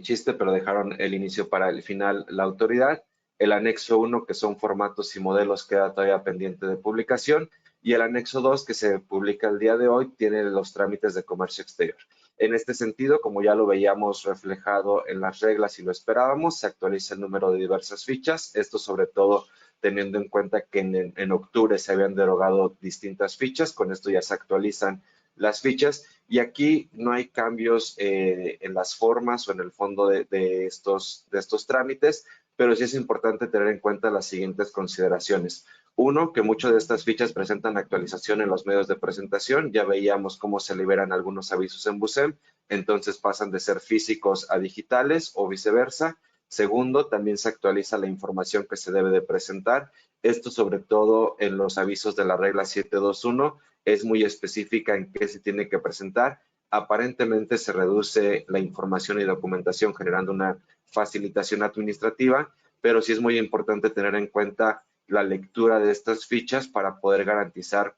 chiste, pero dejaron el inicio para el final la autoridad. El anexo 1, que son formatos y modelos, queda todavía pendiente de publicación. Y el anexo 2, que se publica el día de hoy, tiene los trámites de comercio exterior. En este sentido, como ya lo veíamos reflejado en las reglas y lo esperábamos, se actualiza el número de diversas fichas. Esto sobre todo teniendo en cuenta que en octubre se habían derogado distintas fichas. Con esto ya se actualizan las fichas y aquí no hay cambios en las formas o en el fondo de estos trámites, pero sí es importante tener en cuenta las siguientes consideraciones. Uno, que muchas de estas fichas presentan actualización en los medios de presentación. Ya veíamos cómo se liberan algunos avisos en BUSEM, entonces pasan de ser físicos a digitales o viceversa. Segundo, también se actualiza la información que se debe de presentar. Esto sobre todo en los avisos de la regla 721 es muy específica en qué se tiene que presentar. Aparentemente se reduce la información y documentación generando una facilitación administrativa, pero sí es muy importante tener en cuenta la lectura de estas fichas para poder garantizar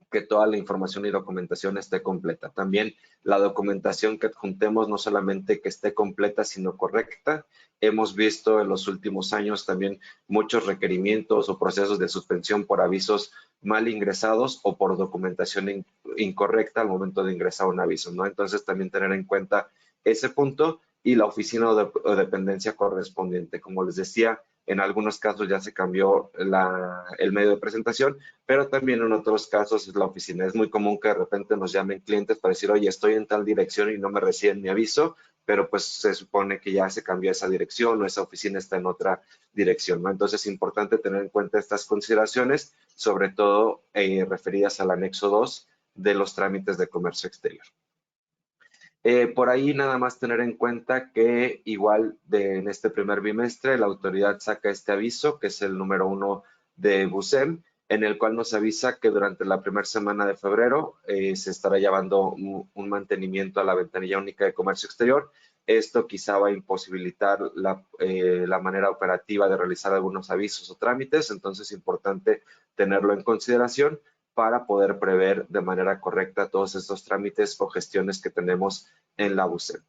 que toda la información y documentación esté completa. También la documentación que adjuntemos no solamente que esté completa, sino correcta. Hemos visto en los últimos años también muchos requerimientos o procesos de suspensión por avisos mal ingresados o por documentación incorrecta al momento de ingresar un aviso, ¿no? Entonces también tener en cuenta ese punto y la oficina o dependencia correspondiente. Como les decía, en algunos casos ya se cambió el medio de presentación, pero también en otros casos es la oficina. Es muy común que de repente nos llamen clientes para decir, oye, estoy en tal dirección y no me reciben mi aviso, pero pues se supone que ya se cambió esa dirección o esa oficina está en otra dirección, ¿no? Entonces es importante tener en cuenta estas consideraciones, sobre todo referidas al anexo 2 de los trámites de comercio exterior. Por ahí nada más tener en cuenta que igual en este primer bimestre la autoridad saca este aviso, que es el número 1 de BUSEM, en el cual nos avisa que durante la primera semana de febrero se estará llevando un mantenimiento a la ventanilla única de comercio exterior. Esto quizá va a imposibilitar la manera operativa de realizar algunos avisos o trámites, entonces es importante tenerlo en consideración para poder prever de manera correcta todos estos trámites o gestiones que tenemos en la BUSEM.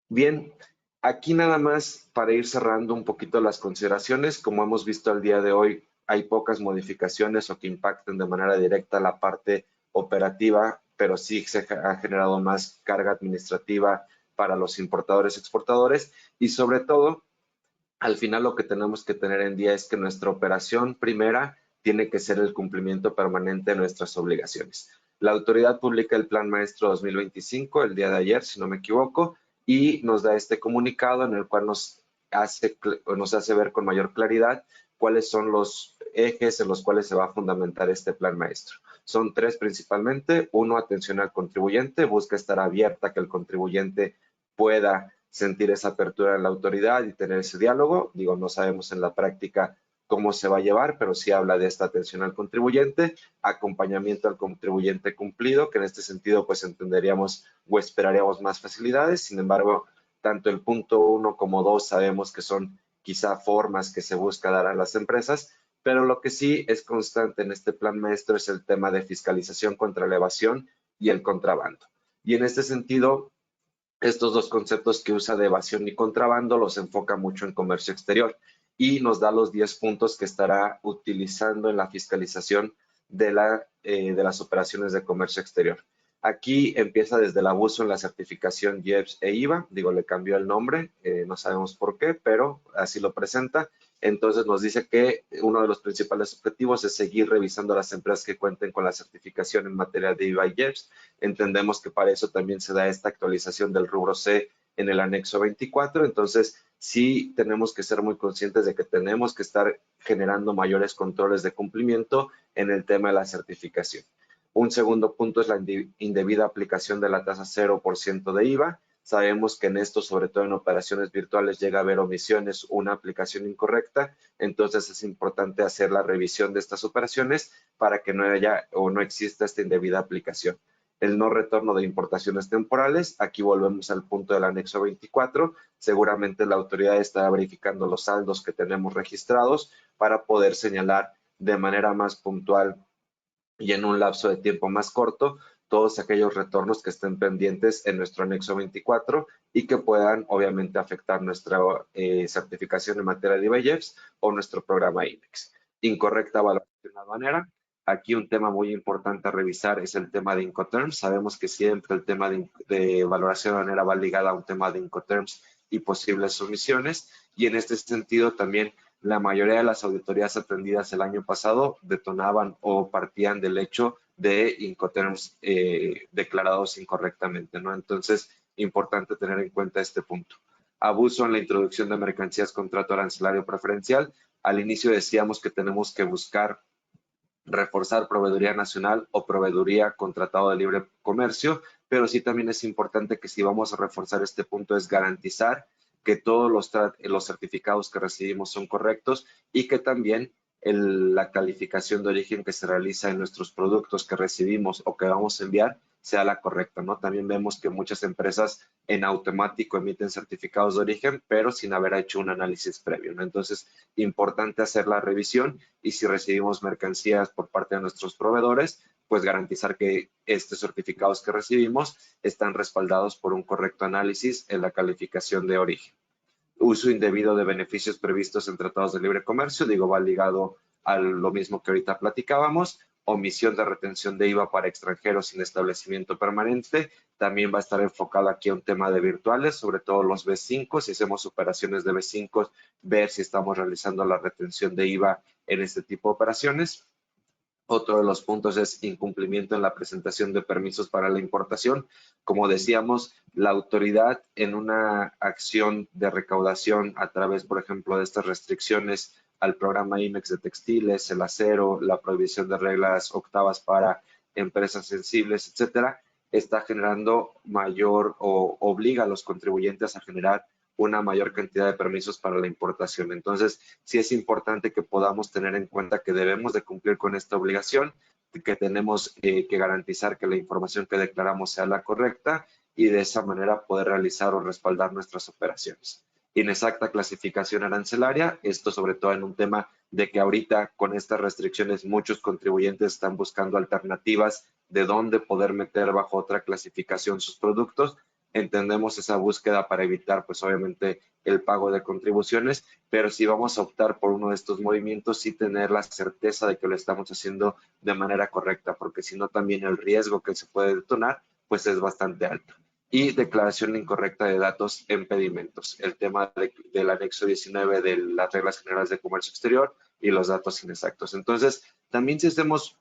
Bien, aquí nada más para ir cerrando un poquito las consideraciones, como hemos visto al día de hoy, hay pocas modificaciones o que impacten de manera directa la parte operativa, pero sí se ha generado más carga administrativa para los importadores y exportadores y sobre todo, al final lo que tenemos que tener en día es que nuestra operación primera tiene que ser el cumplimiento permanente de nuestras obligaciones. La autoridad publica el Plan Maestro 2025 el día de ayer, si no me equivoco, y nos da este comunicado en el cual nos hace ver con mayor claridad cuáles son los ejes en los cuales se va a fundamentar este Plan Maestro. Son 3 principalmente. 1, atención al contribuyente, busca estar abierta que el contribuyente pueda sentir esa apertura en la autoridad y tener ese diálogo. Digo, no sabemos en la práctica cómo se va a llevar, pero sí habla de esta atención al contribuyente, acompañamiento al contribuyente cumplido, que en este sentido pues entenderíamos o esperaríamos más facilidades. Sin embargo, tanto el punto 1 como 2 sabemos que son quizá formas que se busca dar a las empresas, pero lo que sí es constante en este plan maestro es el tema de fiscalización contra la evasión y el contrabando. Y en este sentido, estos 2 conceptos que usa de evasión y contrabando los enfoca mucho en comercio exterior y nos da los 10 puntos que estará utilizando en la fiscalización de las operaciones de comercio exterior. Aquí empieza desde el abuso en la certificación IEPS e IVA, digo, le cambió el nombre, no sabemos por qué, pero así lo presenta. Entonces nos dice que uno de los principales objetivos es seguir revisando las empresas que cuenten con la certificación en materia de IVA y IEPS. Entendemos que para eso también se da esta actualización del rubro C en el anexo 24. Entonces, sí tenemos que ser muy conscientes de que tenemos que estar generando mayores controles de cumplimiento en el tema de la certificación. Un segundo punto es la indebida aplicación de la tasa 0% de IVA. Sabemos que en esto, sobre todo en operaciones virtuales, llega a haber omisiones, una aplicación incorrecta. Entonces es importante hacer la revisión de estas operaciones para que no haya o no exista esta indebida aplicación. El no retorno de importaciones temporales. Aquí volvemos al punto del anexo 24. Seguramente la autoridad está verificando los saldos que tenemos registrados para poder señalar de manera más puntual y en un lapso de tiempo más corto todos aquellos retornos que estén pendientes en nuestro anexo 24 y que puedan obviamente afectar nuestra certificación en materia de IVA-IEPS o nuestro programa IMEX. Incorrecta valoración aduanera. Aquí un tema muy importante a revisar es el tema de Incoterms. Sabemos que siempre el tema de valoración aduanera va ligada a un tema de Incoterms y posibles omisiones, y en este sentido también la mayoría de las auditorías atendidas el año pasado detonaban o partían del hecho de Incoterms declarados incorrectamente, ¿no? Entonces, importante tener en cuenta este punto. Abuso en la introducción de mercancías contrato arancelario preferencial. Al inicio decíamos que tenemos que buscar reforzar proveeduría nacional o proveeduría con tratado de libre comercio, pero sí también es importante que si vamos a reforzar este punto es garantizar que todos los certificados que recibimos son correctos y que también la calificación de origen que se realiza en nuestros productos que recibimos o que vamos a enviar sea la correcta, ¿no? También vemos que muchas empresas en automático emiten certificados de origen, pero sin haber hecho un análisis previo, ¿no? Entonces, importante hacer la revisión y si recibimos mercancías por parte de nuestros proveedores, pues garantizar que estos certificados que recibimos están respaldados por un correcto análisis en la calificación de origen. Uso indebido de beneficios previstos en tratados de libre comercio, digo, va ligado a lo mismo que ahorita platicábamos. Omisión de retención de IVA para extranjeros sin establecimiento permanente, también va a estar enfocado aquí a un tema de virtuales, sobre todo los B5, si hacemos operaciones de B5, ver si estamos realizando la retención de IVA en este tipo de operaciones. Otro de los puntos es incumplimiento en la presentación de permisos para la importación. Como decíamos, la autoridad en una acción de recaudación a través, por ejemplo, de estas restricciones al programa IMEX de textiles, el acero, la prohibición de reglas octavas para empresas sensibles, etcétera, está generando mayor o obliga a los contribuyentes a generar una mayor cantidad de permisos para la importación. Entonces, sí es importante que podamos tener en cuenta que debemos de cumplir con esta obligación, que tenemos que garantizar que la información que declaramos sea la correcta y de esa manera poder realizar o respaldar nuestras operaciones. Inexacta clasificación arancelaria, esto sobre todo en un tema de que ahorita con estas restricciones muchos contribuyentes están buscando alternativas de dónde poder meter bajo otra clasificación sus productos. Entendemos esa búsqueda para evitar, pues obviamente, el pago de contribuciones, pero si vamos a optar por uno de estos movimientos, sí tener la certeza de que lo estamos haciendo de manera correcta, porque si no también el riesgo que se puede detonar, pues es bastante alto. Y declaración incorrecta de datos en pedimentos, el tema del anexo 19 de las reglas generales de comercio exterior y los datos inexactos. Entonces, también si hacemos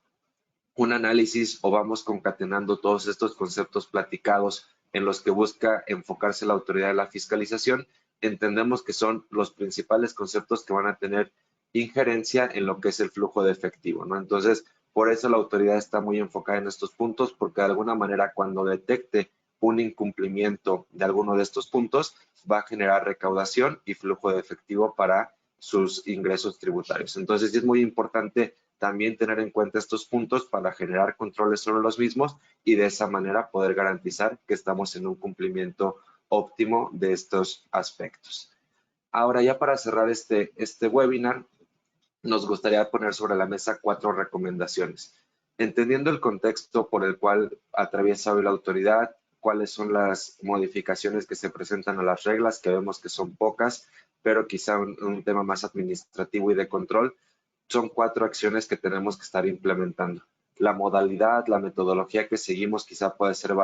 un análisis o vamos concatenando todos estos conceptos platicados en los que busca enfocarse la autoridad de la fiscalización, entendemos que son los principales conceptos que van a tener injerencia en lo que es el flujo de efectivo, ¿no? Entonces, por eso la autoridad está muy enfocada en estos puntos, porque de alguna manera cuando detecte un incumplimiento de alguno de estos puntos, va a generar recaudación y flujo de efectivo para sus ingresos tributarios. Entonces, es muy importante también tener en cuenta estos puntos para generar controles sobre los mismos y de esa manera poder garantizar que estamos en un cumplimiento óptimo de estos aspectos. Ahora, ya para cerrar este webinar, nos gustaría poner sobre la mesa 4 recomendaciones. Entendiendo el contexto por el cual atraviesa hoy la autoridad, cuáles son las modificaciones que se presentan a las reglas, que vemos que son pocas, pero quizá un tema más administrativo y de control, son 4 acciones que tenemos que estar implementando. La modalidad, la metodología que seguimos quizá puede ser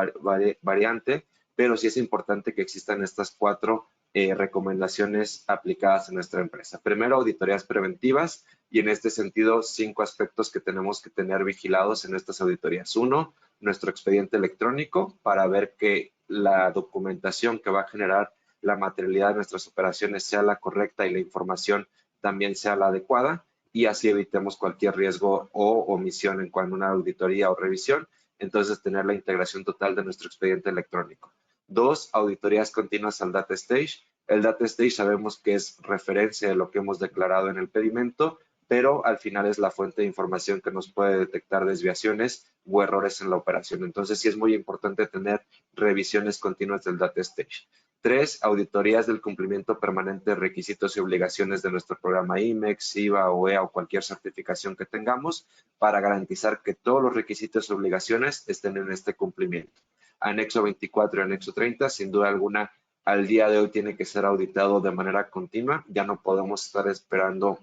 variante, pero sí es importante que existan estas 4 recomendaciones aplicadas en nuestra empresa. Primero, auditorías preventivas, y en este sentido 5 aspectos que tenemos que tener vigilados en estas auditorías. 1, nuestro expediente electrónico para ver que la documentación que va a generar la materialidad de nuestras operaciones sea la correcta y la información también sea la adecuada, y así evitemos cualquier riesgo o omisión en cuanto a una auditoría o revisión. Entonces, tener la integración total de nuestro expediente electrónico. 2, auditorías continuas al data stage. El data stage sabemos que es referencia de lo que hemos declarado en el pedimento, pero al final es la fuente de información que nos puede detectar desviaciones o errores en la operación. Entonces, sí es muy importante tener revisiones continuas del data stage. 3, auditorías del cumplimiento permanente de requisitos y obligaciones de nuestro programa IMEX, IVA, OEA o cualquier certificación que tengamos para garantizar que todos los requisitos y obligaciones estén en este cumplimiento. Anexo 24 y anexo 30, sin duda alguna, al día de hoy tiene que ser auditado de manera continua. Ya no podemos estar esperando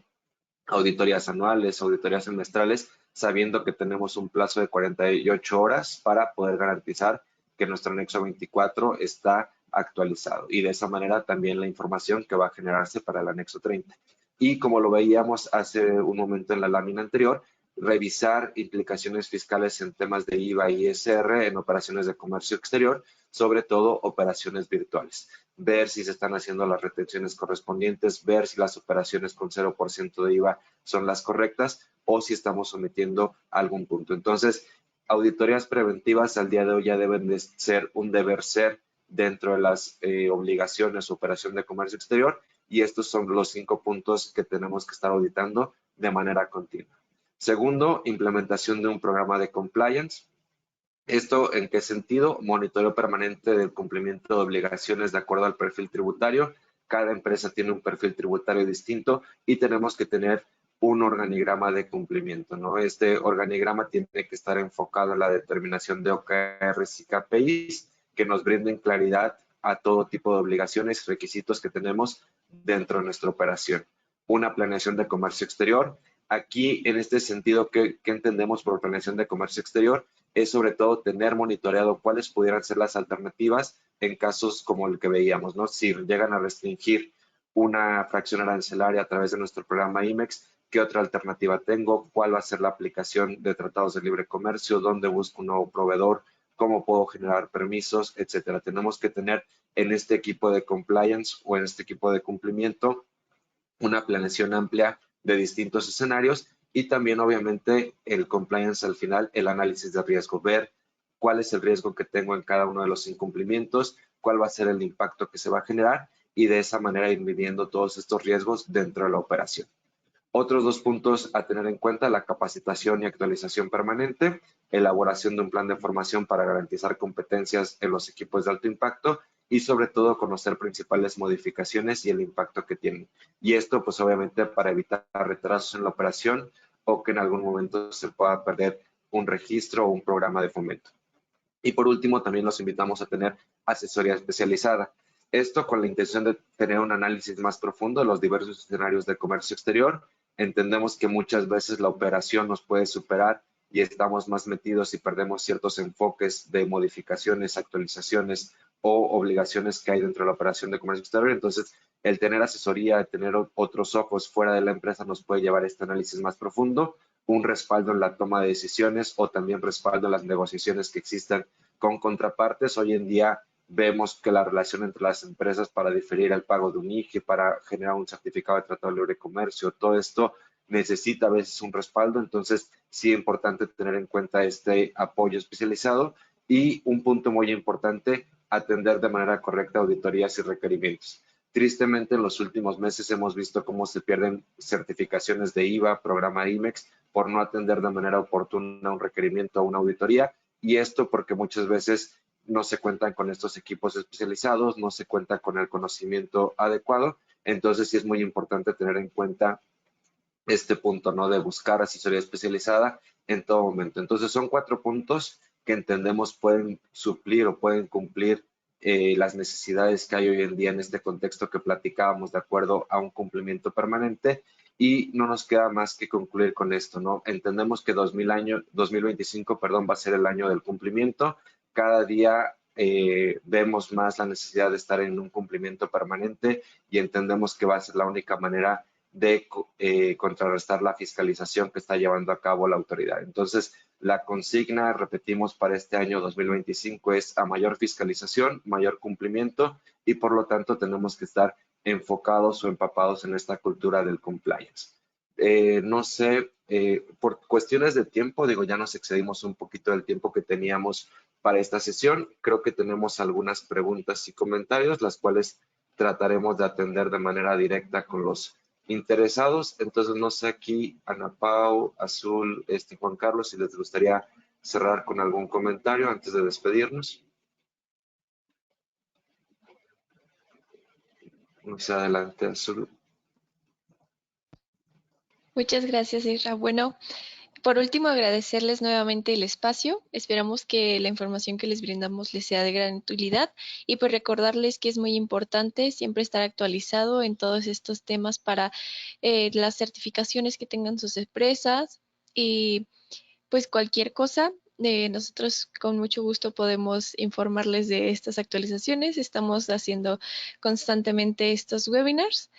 auditorías anuales, auditorías semestrales, sabiendo que tenemos un plazo de 48 horas para poder garantizar que nuestro anexo 24 está actualizado, y de esa manera también la información que va a generarse para el anexo 30. Y como lo veíamos hace un momento en la lámina anterior, revisar implicaciones fiscales en temas de IVA y ISR en operaciones de comercio exterior, sobre todo operaciones virtuales. Ver si se están haciendo las retenciones correspondientes, ver si las operaciones con 0% de IVA son las correctas o si estamos sometiendo algún punto. Entonces, auditorías preventivas al día de hoy ya deben de ser un deber ser dentro de las obligaciones o operación de comercio exterior, y estos son los 5 puntos que tenemos que estar auditando de manera continua. Segundo, implementación de un programa de compliance. ¿Esto en qué sentido? Monitoreo permanente del cumplimiento de obligaciones de acuerdo al perfil tributario. Cada empresa tiene un perfil tributario distinto y tenemos que tener un organigrama de cumplimiento, ¿no? Este organigrama tiene que estar enfocado en la determinación de OKRs y KPIs que nos brinden claridad a todo tipo de obligaciones y requisitos que tenemos dentro de nuestra operación. Una planeación de comercio exterior. Aquí, en este sentido, ¿qué entendemos por planeación de comercio exterior? Es sobre todo tener monitoreado cuáles pudieran ser las alternativas en casos como el que veíamos, ¿no? Si llegan a restringir una fracción arancelaria a través de nuestro programa IMEX, ¿qué otra alternativa tengo? ¿Cuál va a ser la aplicación de tratados de libre comercio? ¿Dónde busco un nuevo proveedor? ¿Cómo puedo generar permisos? Etcétera. Tenemos que tener en este equipo de compliance o en este equipo de cumplimiento una planeación amplia de distintos escenarios, y también obviamente el compliance al final, el análisis de riesgo, ver cuál es el riesgo que tengo en cada uno de los incumplimientos, cuál va a ser el impacto que se va a generar, y de esa manera ir midiendo todos estos riesgos dentro de la operación. Otros 2 puntos a tener en cuenta: la capacitación y actualización permanente, elaboración de un plan de formación para garantizar competencias en los equipos de alto impacto, y sobre todo conocer principales modificaciones y el impacto que tienen. Y esto pues obviamente para evitar retrasos en la operación o que en algún momento se pueda perder un registro o un programa de fomento. Y por último, también los invitamos a tener asesoría especializada. Esto con la intención de tener un análisis más profundo de los diversos escenarios de comercio exterior. Entendemos que muchas veces la operación nos puede superar y estamos más metidos y perdemos ciertos enfoques de modificaciones, actualizaciones o obligaciones que hay dentro de la operación de comercio exterior. Entonces, el tener asesoría, el tener otros ojos fuera de la empresa nos puede llevar a este análisis más profundo, un respaldo en la toma de decisiones o también respaldo en las negociaciones que existan con contrapartes. Hoy en día vemos que la relación entre las empresas para diferir el pago de un IGE, para generar un certificado de tratado de libre comercio, todo esto necesita a veces un respaldo. Entonces, sí es importante tener en cuenta este apoyo especializado. Y un punto muy importante, atender de manera correcta auditorías y requerimientos. Tristemente, en los últimos meses hemos visto cómo se pierden certificaciones de IVA, programa IMEX, por no atender de manera oportuna un requerimiento o una auditoría, y esto porque muchas veces no se cuentan con estos equipos especializados, no se cuenta con el conocimiento adecuado. Entonces sí es muy importante tener en cuenta este punto, ¿no? De buscar asesoría especializada en todo momento. Entonces son 4 puntos que entendemos pueden suplir o pueden cumplir las necesidades que hay hoy en día en este contexto que platicábamos de acuerdo a un cumplimiento permanente. Y no nos queda más que concluir con esto, ¿no? Entendemos que 2025, perdón, va a ser el año del cumplimiento. Cada día vemos más la necesidad de estar en un cumplimiento permanente y entendemos que va a ser la única manera de contrarrestar la fiscalización que está llevando a cabo la autoridad. Entonces, la consigna, repetimos, para este año 2025 es a mayor fiscalización, mayor cumplimiento y por lo tanto tenemos que estar enfocados o empapados en esta cultura del compliance. No sé, por cuestiones de tiempo, digo, ya nos excedimos un poquito del tiempo que teníamos para esta sesión. Creo que tenemos algunas preguntas y comentarios, las cuales trataremos de atender de manera directa con los interesados. Entonces, no sé aquí, Ana Pau, Azul, Juan Carlos, si les gustaría cerrar con algún comentario antes de despedirnos. No sé, adelante, Azul. Muchas gracias, Isra. Bueno, por último, agradecerles nuevamente el espacio. Esperamos que la información que les brindamos les sea de gran utilidad y pues recordarles que es muy importante siempre estar actualizado en todos estos temas para las certificaciones que tengan sus empresas y pues cualquier cosa. Nosotros con mucho gusto podemos informarles de estas actualizaciones. Estamos haciendo constantemente estos webinars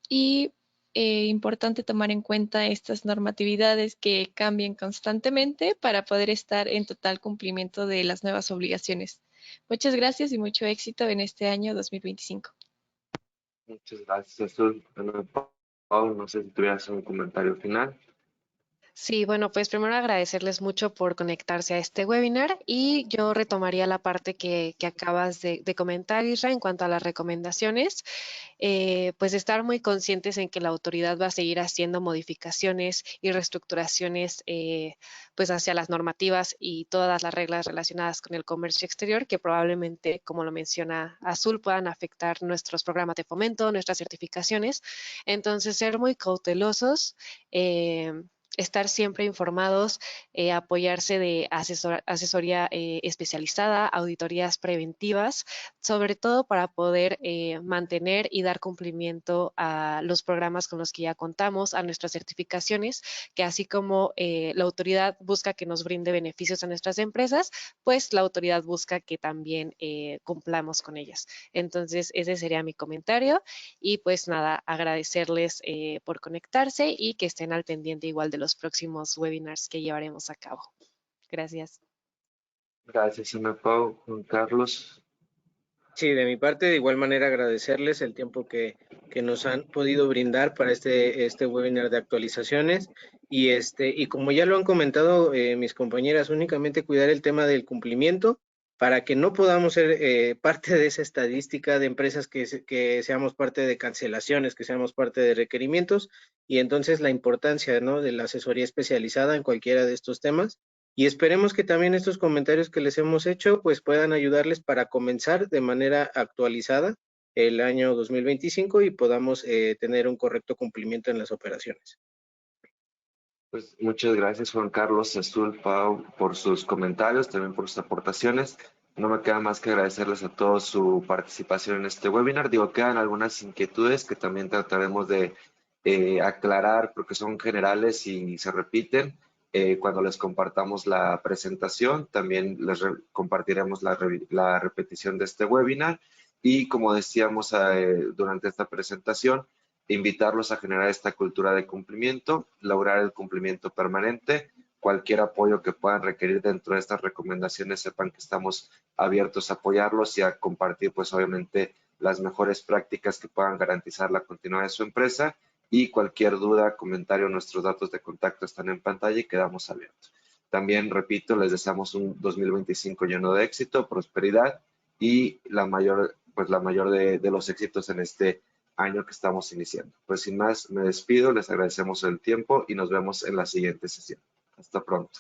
y importante tomar en cuenta estas normatividades que cambian constantemente para poder estar en total cumplimiento de las nuevas obligaciones. Muchas gracias y mucho éxito en este año 2025. Muchas gracias, Azul. Ana Pau, no sé si tuvieras un comentario final. Sí, bueno, pues primero agradecerles mucho por conectarse a este webinar y yo retomaría la parte que acabas de comentar, Isra, en cuanto a las recomendaciones. Pues estar muy conscientes en que la autoridad va a seguir haciendo modificaciones y reestructuraciones pues hacia las normativas y todas las reglas relacionadas con el comercio exterior que probablemente, como lo menciona Azul, puedan afectar nuestros programas de fomento, nuestras certificaciones. Entonces, ser muy cautelosos. Estar siempre informados, apoyarse de asesoría especializada, auditorías preventivas, sobre todo para poder mantener y dar cumplimiento a los programas con los que ya contamos, a nuestras certificaciones, que así como la autoridad busca que nos brinde beneficios a nuestras empresas, pues la autoridad busca que también cumplamos con ellas. Entonces, ese sería mi comentario y pues nada, agradecerles por conectarse y que estén al pendiente igual de los próximos webinars que llevaremos a cabo. Gracias. Gracias, Ana Pau. Juan Carlos. Sí, de mi parte, de igual manera agradecerles el tiempo que nos han podido brindar para este webinar de actualizaciones y como ya lo han comentado mis compañeras, únicamente cuidar el tema del cumplimiento para que no podamos ser parte de esa estadística de empresas que seamos parte de cancelaciones, que seamos parte de requerimientos y entonces la importancia, ¿no?, de la asesoría especializada en cualquiera de estos temas. Y esperemos que también estos comentarios que les hemos hecho pues puedan ayudarles para comenzar de manera actualizada el año 2025 y podamos tener un correcto cumplimiento en las operaciones. Pues muchas gracias, Juan Carlos, Azul, Pau, por sus comentarios, también por sus aportaciones. No me queda más que agradecerles a todos su participación en este webinar. Digo, quedan algunas inquietudes que también trataremos de aclarar porque son generales y se repiten. Cuando les compartamos la presentación, también les compartiremos la repetición de este webinar y como decíamos durante esta presentación, invitarlos a generar esta cultura de cumplimiento, lograr el cumplimiento permanente, cualquier apoyo que puedan requerir dentro de estas recomendaciones, sepan que estamos abiertos a apoyarlos y a compartir pues obviamente las mejores prácticas que puedan garantizar la continuidad de su empresa. Y cualquier duda, comentario, nuestros datos de contacto están en pantalla y quedamos abiertos. También, repito, les deseamos un 2025 lleno de éxito, prosperidad y la mayor de los éxitos en este año que estamos iniciando. Pues sin más, me despido, les agradecemos el tiempo y nos vemos en la siguiente sesión. Hasta pronto.